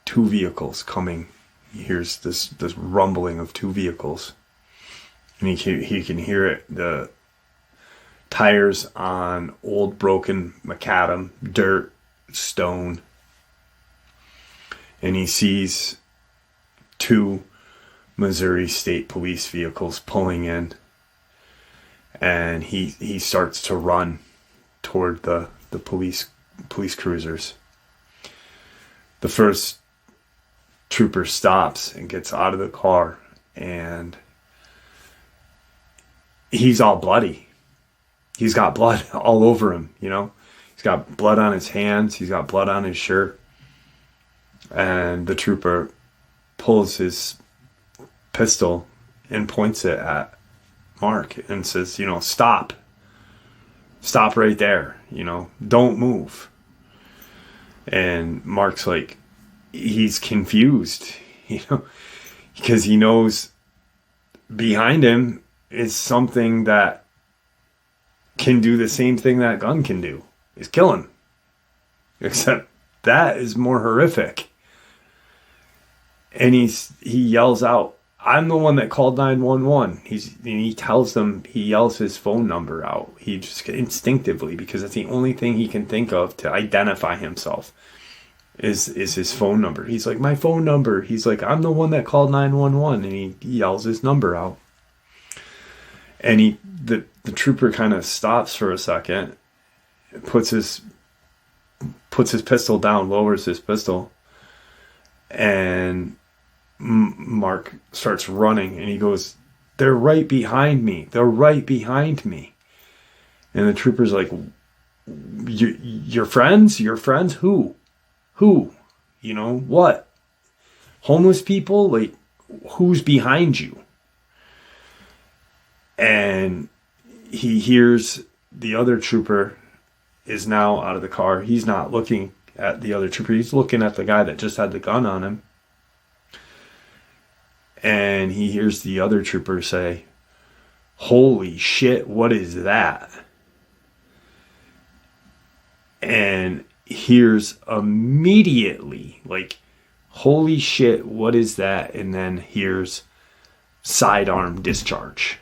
2 vehicles coming. He hears this rumbling of 2 vehicles, and he can hear it, the tires on old broken macadam, dirt, stone, and he sees 2 Missouri State Police vehicles pulling in, and he starts to run toward the police cruisers. The first trooper stops and gets out of the car, and he's all bloody. He's got blood all over him, He's got blood on his hands. He's got blood on his shirt. And the trooper pulls his pistol and points it at Mark and says, stop. Stop right there. Don't move. And Mark's like, he's confused, because he knows behind him is something that can do the same thing that gun can do, is kill him. Except that is more horrific. And he yells out, I'm the one that called 911. He tells them, he yells his phone number out. He just instinctively, because it's the only thing he can think of to identify himself is his phone number. He's like, my phone number. He's like, I'm the one that called 911. And he yells his number out. And the trooper kind of stops for a second, puts his pistol down, lowers his pistol, And Mark starts running, and he goes, "They're right behind me. They're right behind me." And the trooper's like, your friends? Your friends? Who? You know, what? Homeless people? Like, who's behind you? And he hears the other trooper is now out of the car. He's not looking at the other trooper. He's looking at the guy that just had the gun on him. And he hears the other trooper say, "Holy shit, what is that?" And hears immediately, like, "Holy shit, what is that?" And then hears sidearm discharge.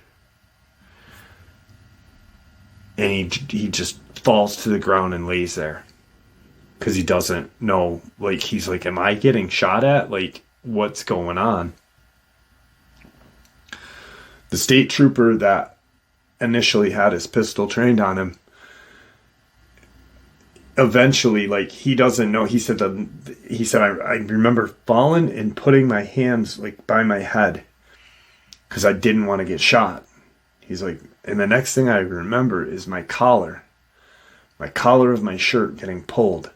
And he just falls to the ground and lays there. Because he doesn't know, like, he's like, "Am I getting shot at? Like, what's going on?" The state trooper that initially had his pistol trained on him, eventually, like, he doesn't know. He said, I remember falling and putting my hands, like, by my head because I didn't want to get shot. He's like, and the next thing I remember is my collar of my shirt getting pulled.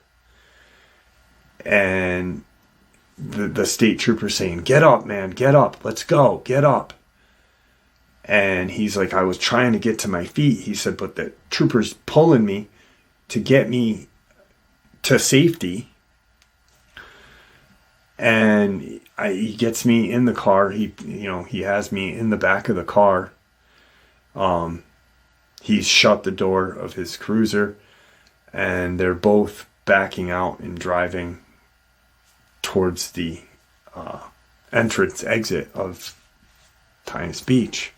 And the state trooper saying, "Get up, man, get up. Let's go, get up." And he's like, "I was trying to get to my feet." He said, "But the trooper's pulling me to get me to safety." And he gets me in the car. He has me in the back of the car. He's shut the door of his cruiser, and they're both backing out and driving towards the entrance exit of Times Beach.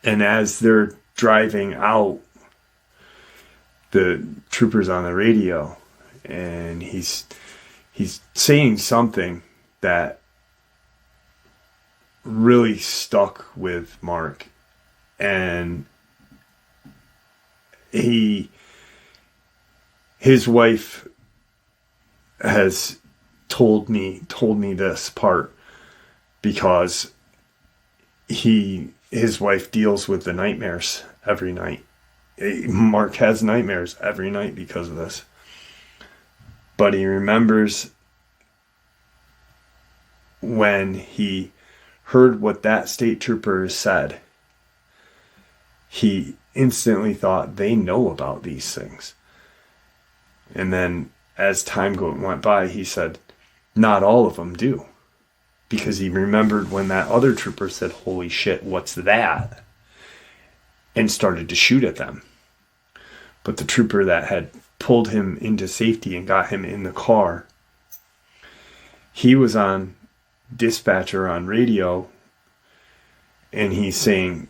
And as they're driving out, the trooper's on the radio, and he's saying something that really stuck with Mark. And his wife has told me this part because his wife deals with the nightmares every night. Mark has nightmares every night because of this. But he remembers when he heard what that state trooper said, he instantly thought, they know about these things. And then as time went by, he said, not all of them do. Because he remembered when that other trooper said, "Holy shit, what's that?" and started to shoot at them. But the trooper that had pulled him into safety and got him in the car, he was on dispatcher on radio, and he's saying,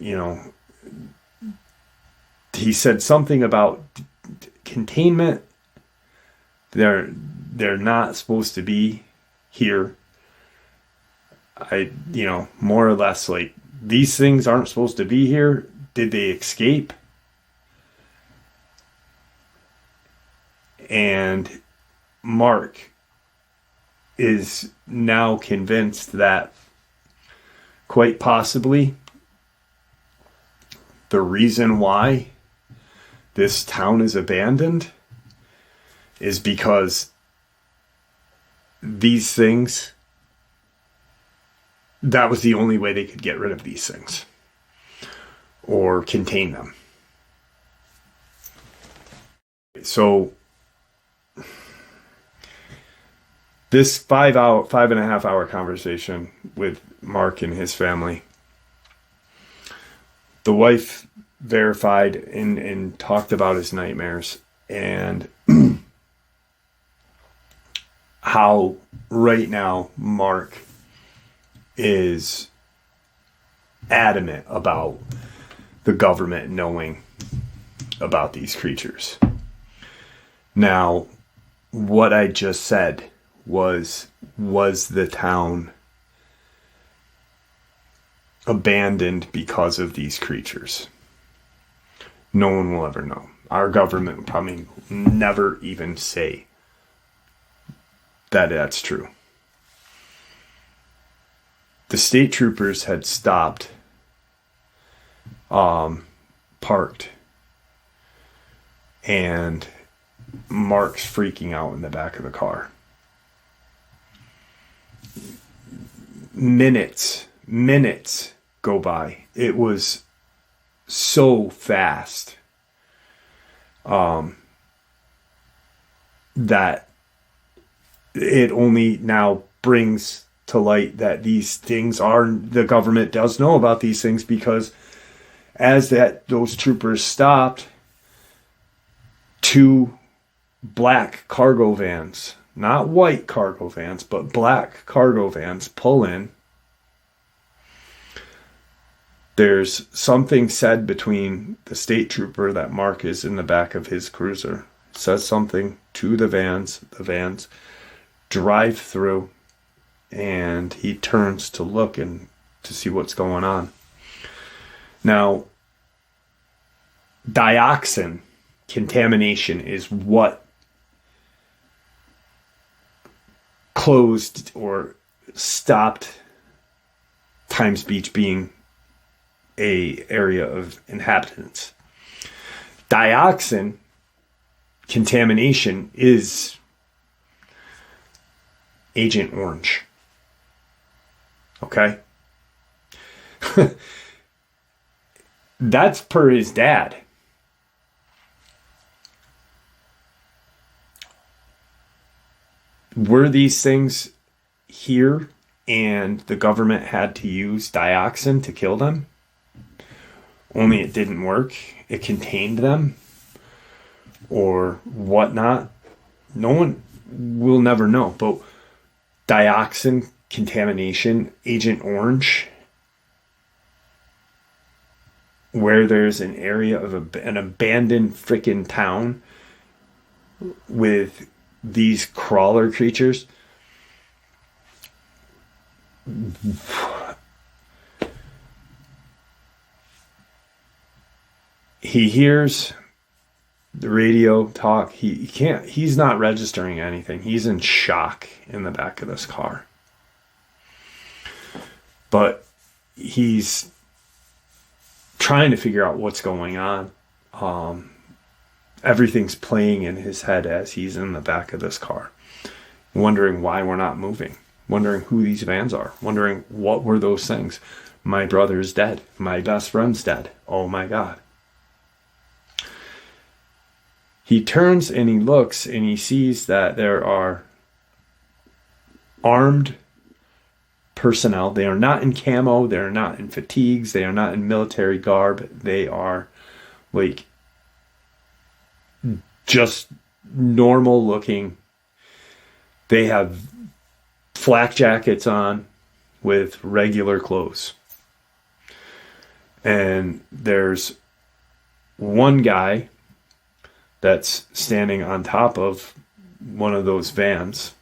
he said something about containment. They're not supposed to be here. More or less, like, these things aren't supposed to be here. Did they escape? And Mark is now convinced that quite possibly the reason why this town is abandoned is because these things, that was the only way they could get rid of these things or contain them. So this 5.5 hour conversation with Mark and his family, the wife verified and talked about his nightmares and how right now Mark is adamant about the government knowing about these creatures. Now, what I just said was the town abandoned because of these creatures? No one will ever know. Our government will probably never even say that that's true. The state troopers had stopped, parked, and Mark's freaking out in the back of the car. Minutes go by. It was so fast that it only now brings to light that these things the government does know about these things, because as those troopers stopped, 2 black cargo vans, not white cargo vans, but black cargo vans, pull in. There's something said between the state trooper that Mark is in the back of his cruiser, says something to the vans drive through, and he turns to look and to see what's going on. Now, dioxin contamination is what closed or stopped Times Beach being a area of inhabitants. Dioxin contamination is Agent Orange. Okay? That's per his dad. Were these things here and the government had to use dioxin to kill them? Only it didn't work. It contained them or whatnot. No one will never know. But dioxin contamination, Agent Orange, where there's an area of an abandoned freaking town with these crawler creatures. He hears the radio talk. He's not registering anything. He's in shock in the back of this car. But he's trying to figure out what's going on. Everything's playing in his head as he's in the back of this car, wondering why we're not moving, wondering who these vans are, wondering what were those things. My brother's dead. My best friend's dead. Oh my God. He turns and he looks and he sees that there are armed personnel. They are not in camo. They are not in fatigues. They are not in military garb. They are like just normal looking. They have flak jackets on with regular clothes. And there's one guy that's standing on top of one of those vans.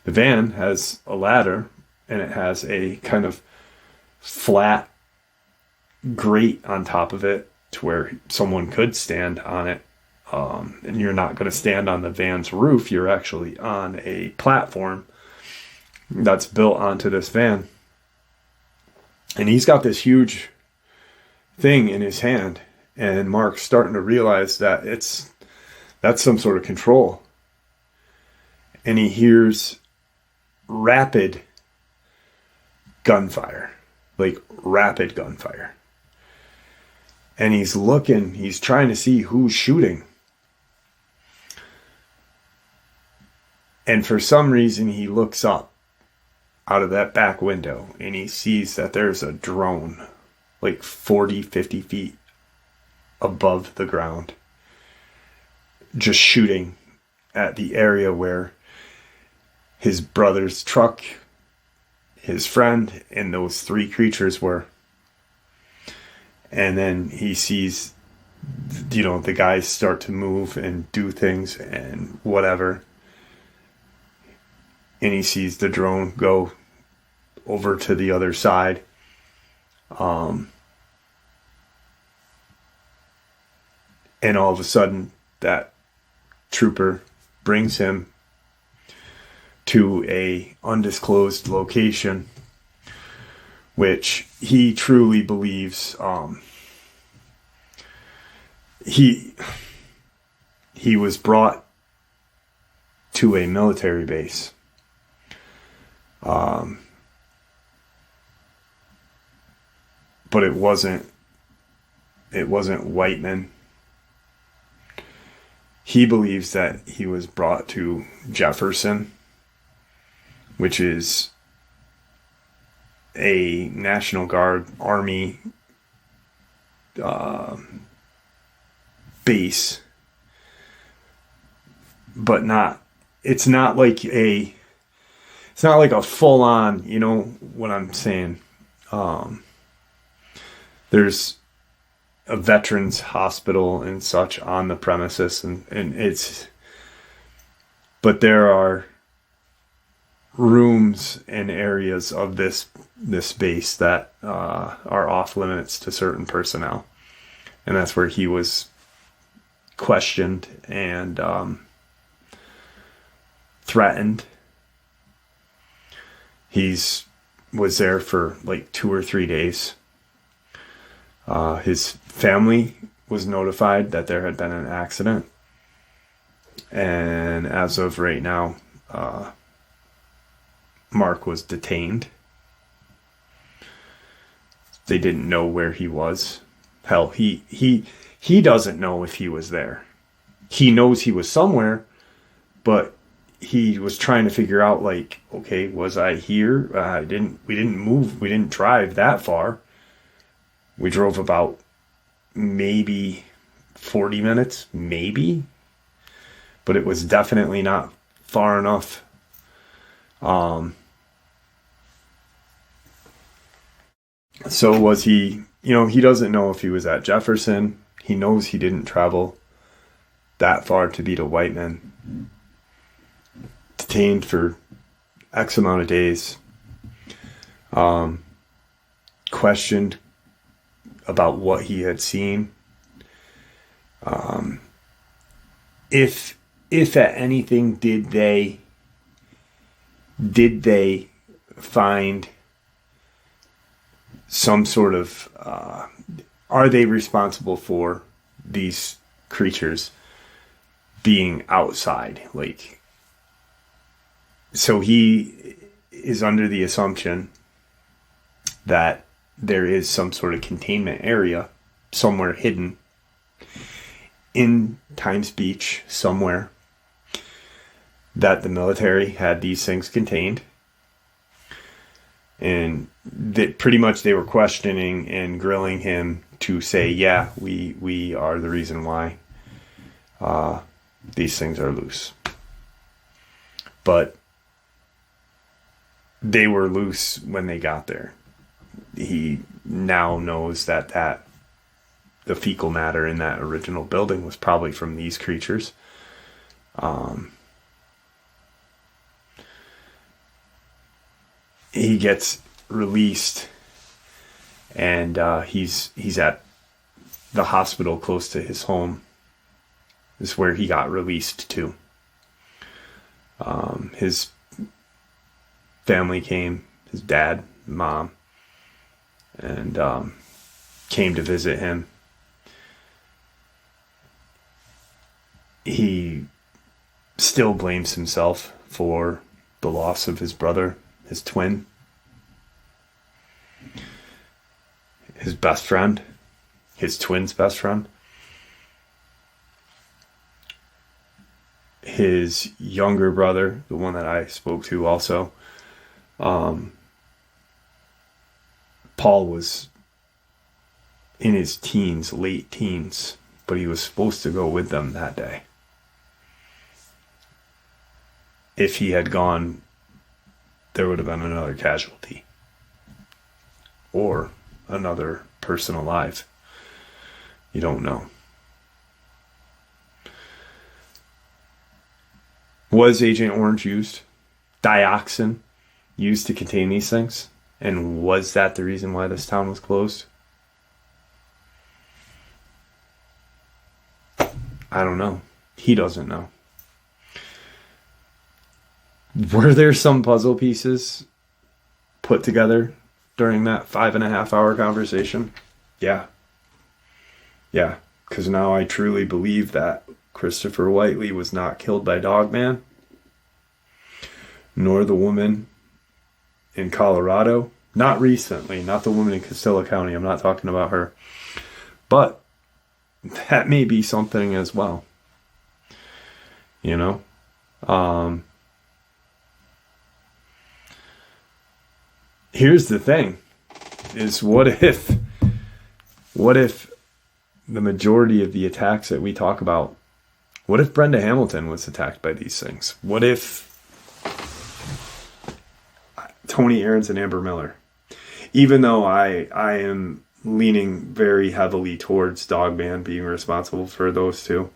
The van has a ladder and it has a kind of flat grate on top of it to where someone could stand on it. And you're not going to stand on the van's roof. You're actually on a platform that's built onto this van. And he's got this huge thing in his hand. And Mark's starting to realize that that's some sort of control. And he hears rapid gunfire. Like rapid gunfire. And he's trying to see who's shooting. And for some reason, he looks up out of that back window and he sees that there's a drone like 40, 50 feet above the ground, just shooting at the area where his brother's truck, his friend, and those 3 creatures were. And then he sees, the guys start to move and do things and whatever. And he sees the drone go over to the other side. And all of a sudden, that trooper brings him to a undisclosed location, which he truly believes he was brought to a military base. But it wasn't Whiteman. He believes that he was brought to Jefferson, which is a National Guard Army base, but it's not like a full on, you know what I'm saying? There's a veterans hospital and such on the premises, but there are rooms and areas of this base that are off limits to certain personnel, and that's where he was questioned and threatened. Was there for like 2 or 3 days. His family was notified that there had been an accident, and as of right now, Mark was detained. They didn't know where he was. Hell, he doesn't know if he was there. He knows he was somewhere, but he was trying to figure out, like, okay, was I here? We didn't move. We didn't drive that far. We drove about maybe 40 minutes, maybe, but it was definitely not far enough. So was he, he doesn't know if he was at Jefferson. He knows he didn't travel that far to be to Whiteman. Detained for X amount of days. Questioned about what he had seen. If at anything, did they find some sort of, are they responsible for these creatures being outside? Like, so he is under the assumption that there is some sort of containment area somewhere hidden in Times Beach somewhere that the military had these things contained, and that pretty much they were questioning and grilling him to say, yeah, we are the reason why these things are loose. But they were loose when they got there. He now knows that the fecal matter in that original building was probably from these creatures. He gets released, and he's at the hospital close to his home. This is where he got released to. His family came, his dad, mom, and came to visit him. He still blames himself for the loss of his brother, his twin, his best friend, his twin's best friend, his younger brother, the one that I spoke to also. Paul was in his teens, late teens, but he was supposed to go with them that day. If he had gone, there would have been another casualty or another person alive. You don't know. Was Agent Orange used? Dioxin used to contain these things? And was that the reason why this town was closed? I don't know. He doesn't know. Were there some puzzle pieces put together during that 5.5 hour conversation? Yeah. Yeah. Because now I truly believe that Christopher Whiteley was not killed by Dogman, nor the woman in Colorado. Not recently, not the woman in Castilla County. I'm not talking about her. But that may be something as well. You know? Here's the thing, is what if the majority of the attacks that we talk about, what if Brenda Hamilton was attacked by these things? What if Tony Aarons and Amber Miller? Even though I am leaning very heavily towards Dogman being responsible for those two,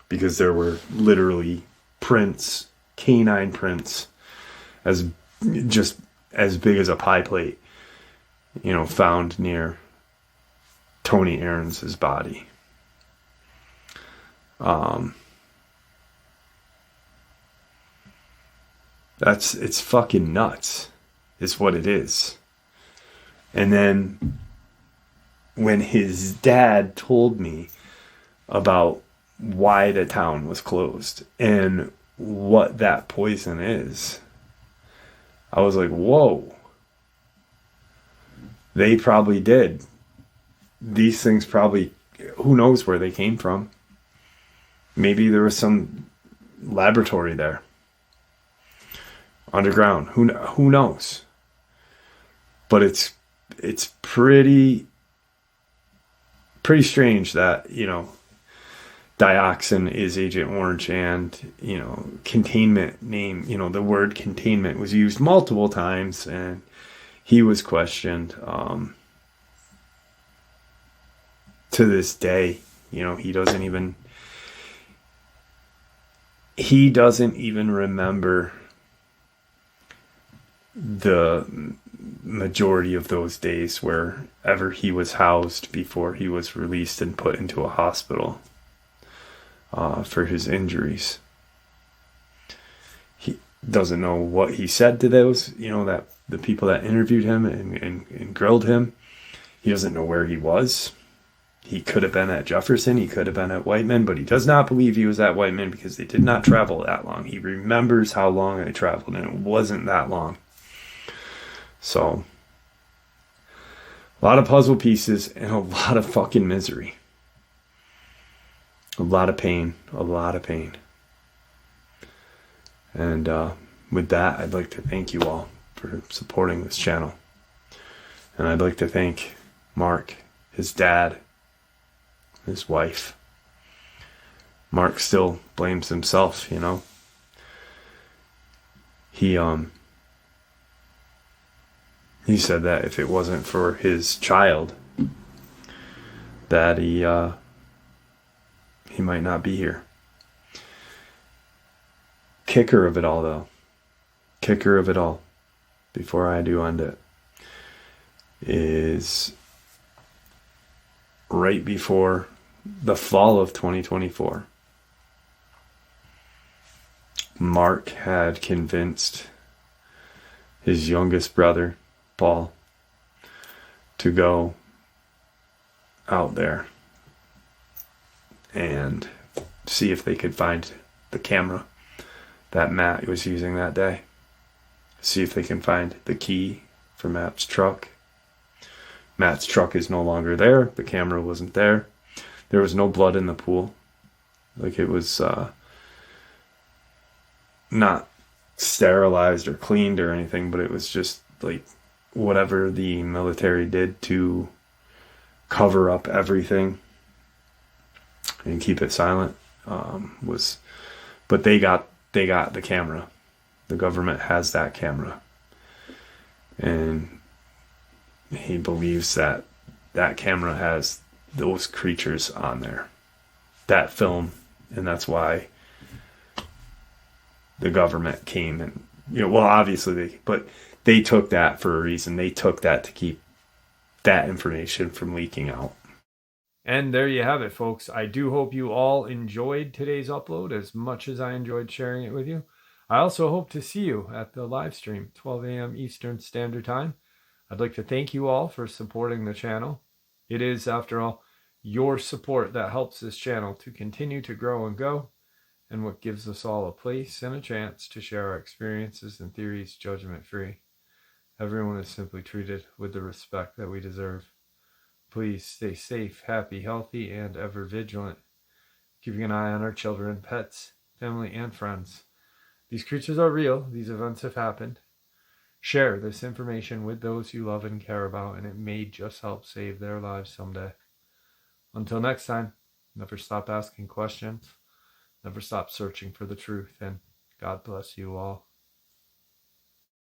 because there were literally prints, canine prints, as big as a pie plate, found near Tony Aarons' body. It's fucking nuts, is what it is. And then when his dad told me about why the town was closed and what that poison is, I was like, whoa. They probably did. These things probably, who knows where they came from. Maybe there was some laboratory there. Underground. Who knows? But it's pretty strange that, dioxin is Agent Orange, and, containment name, the word containment was used multiple times, and he was questioned. To this day, he doesn't even remember the majority of those days wherever he was housed before he was released and put into a hospital for his injuries. He doesn't know what he said to those, that the people that interviewed him and grilled him. He doesn't know where he was. He could have been at Jefferson. He could have been at Whiteman, but he does not believe he was at Whiteman because they did not travel that long. He remembers how long they traveled, and it wasn't that long. So, a lot of puzzle pieces and a lot of fucking misery. A lot of pain. And with that, I'd like to thank you all for supporting this channel. And I'd like to thank Mark, his dad, his wife. Mark still blames himself, He said that if it wasn't for his child, that he might not be here. Kicker of it all, before I do end it, is right before the fall of 2024, Mark had convinced his youngest brother, Paul, to go out there and see if they could find the camera that Matt was using that day. See if they can find the key for Matt's truck. Matt's truck is no longer there. The camera wasn't there. There was no blood in the pool. Like, it was not sterilized or cleaned or anything, but it was just like whatever the military did to cover up everything and keep it silent but they got the camera. The government has that camera, and he believes that camera has those creatures on there, that film, and that's why the government came and, obviously they took that for a reason. They took that to keep that information from leaking out. And there you have it, folks. I do hope you all enjoyed today's upload as much as I enjoyed sharing it with you. I also hope to see you at the live stream, 12 a.m. Eastern Standard Time. I'd like to thank you all for supporting the channel. It is, after all, your support that helps this channel to continue to grow and go, and what gives us all a place and a chance to share our experiences and theories judgment-free. Everyone is simply treated with the respect that we deserve. Please stay safe, happy, healthy, and ever vigilant, keeping an eye on our children, pets, family, and friends. These creatures are real. These events have happened. Share this information with those you love and care about, and it may just help save their lives someday. Until next time, never stop asking questions, never stop searching for the truth, and God bless you all.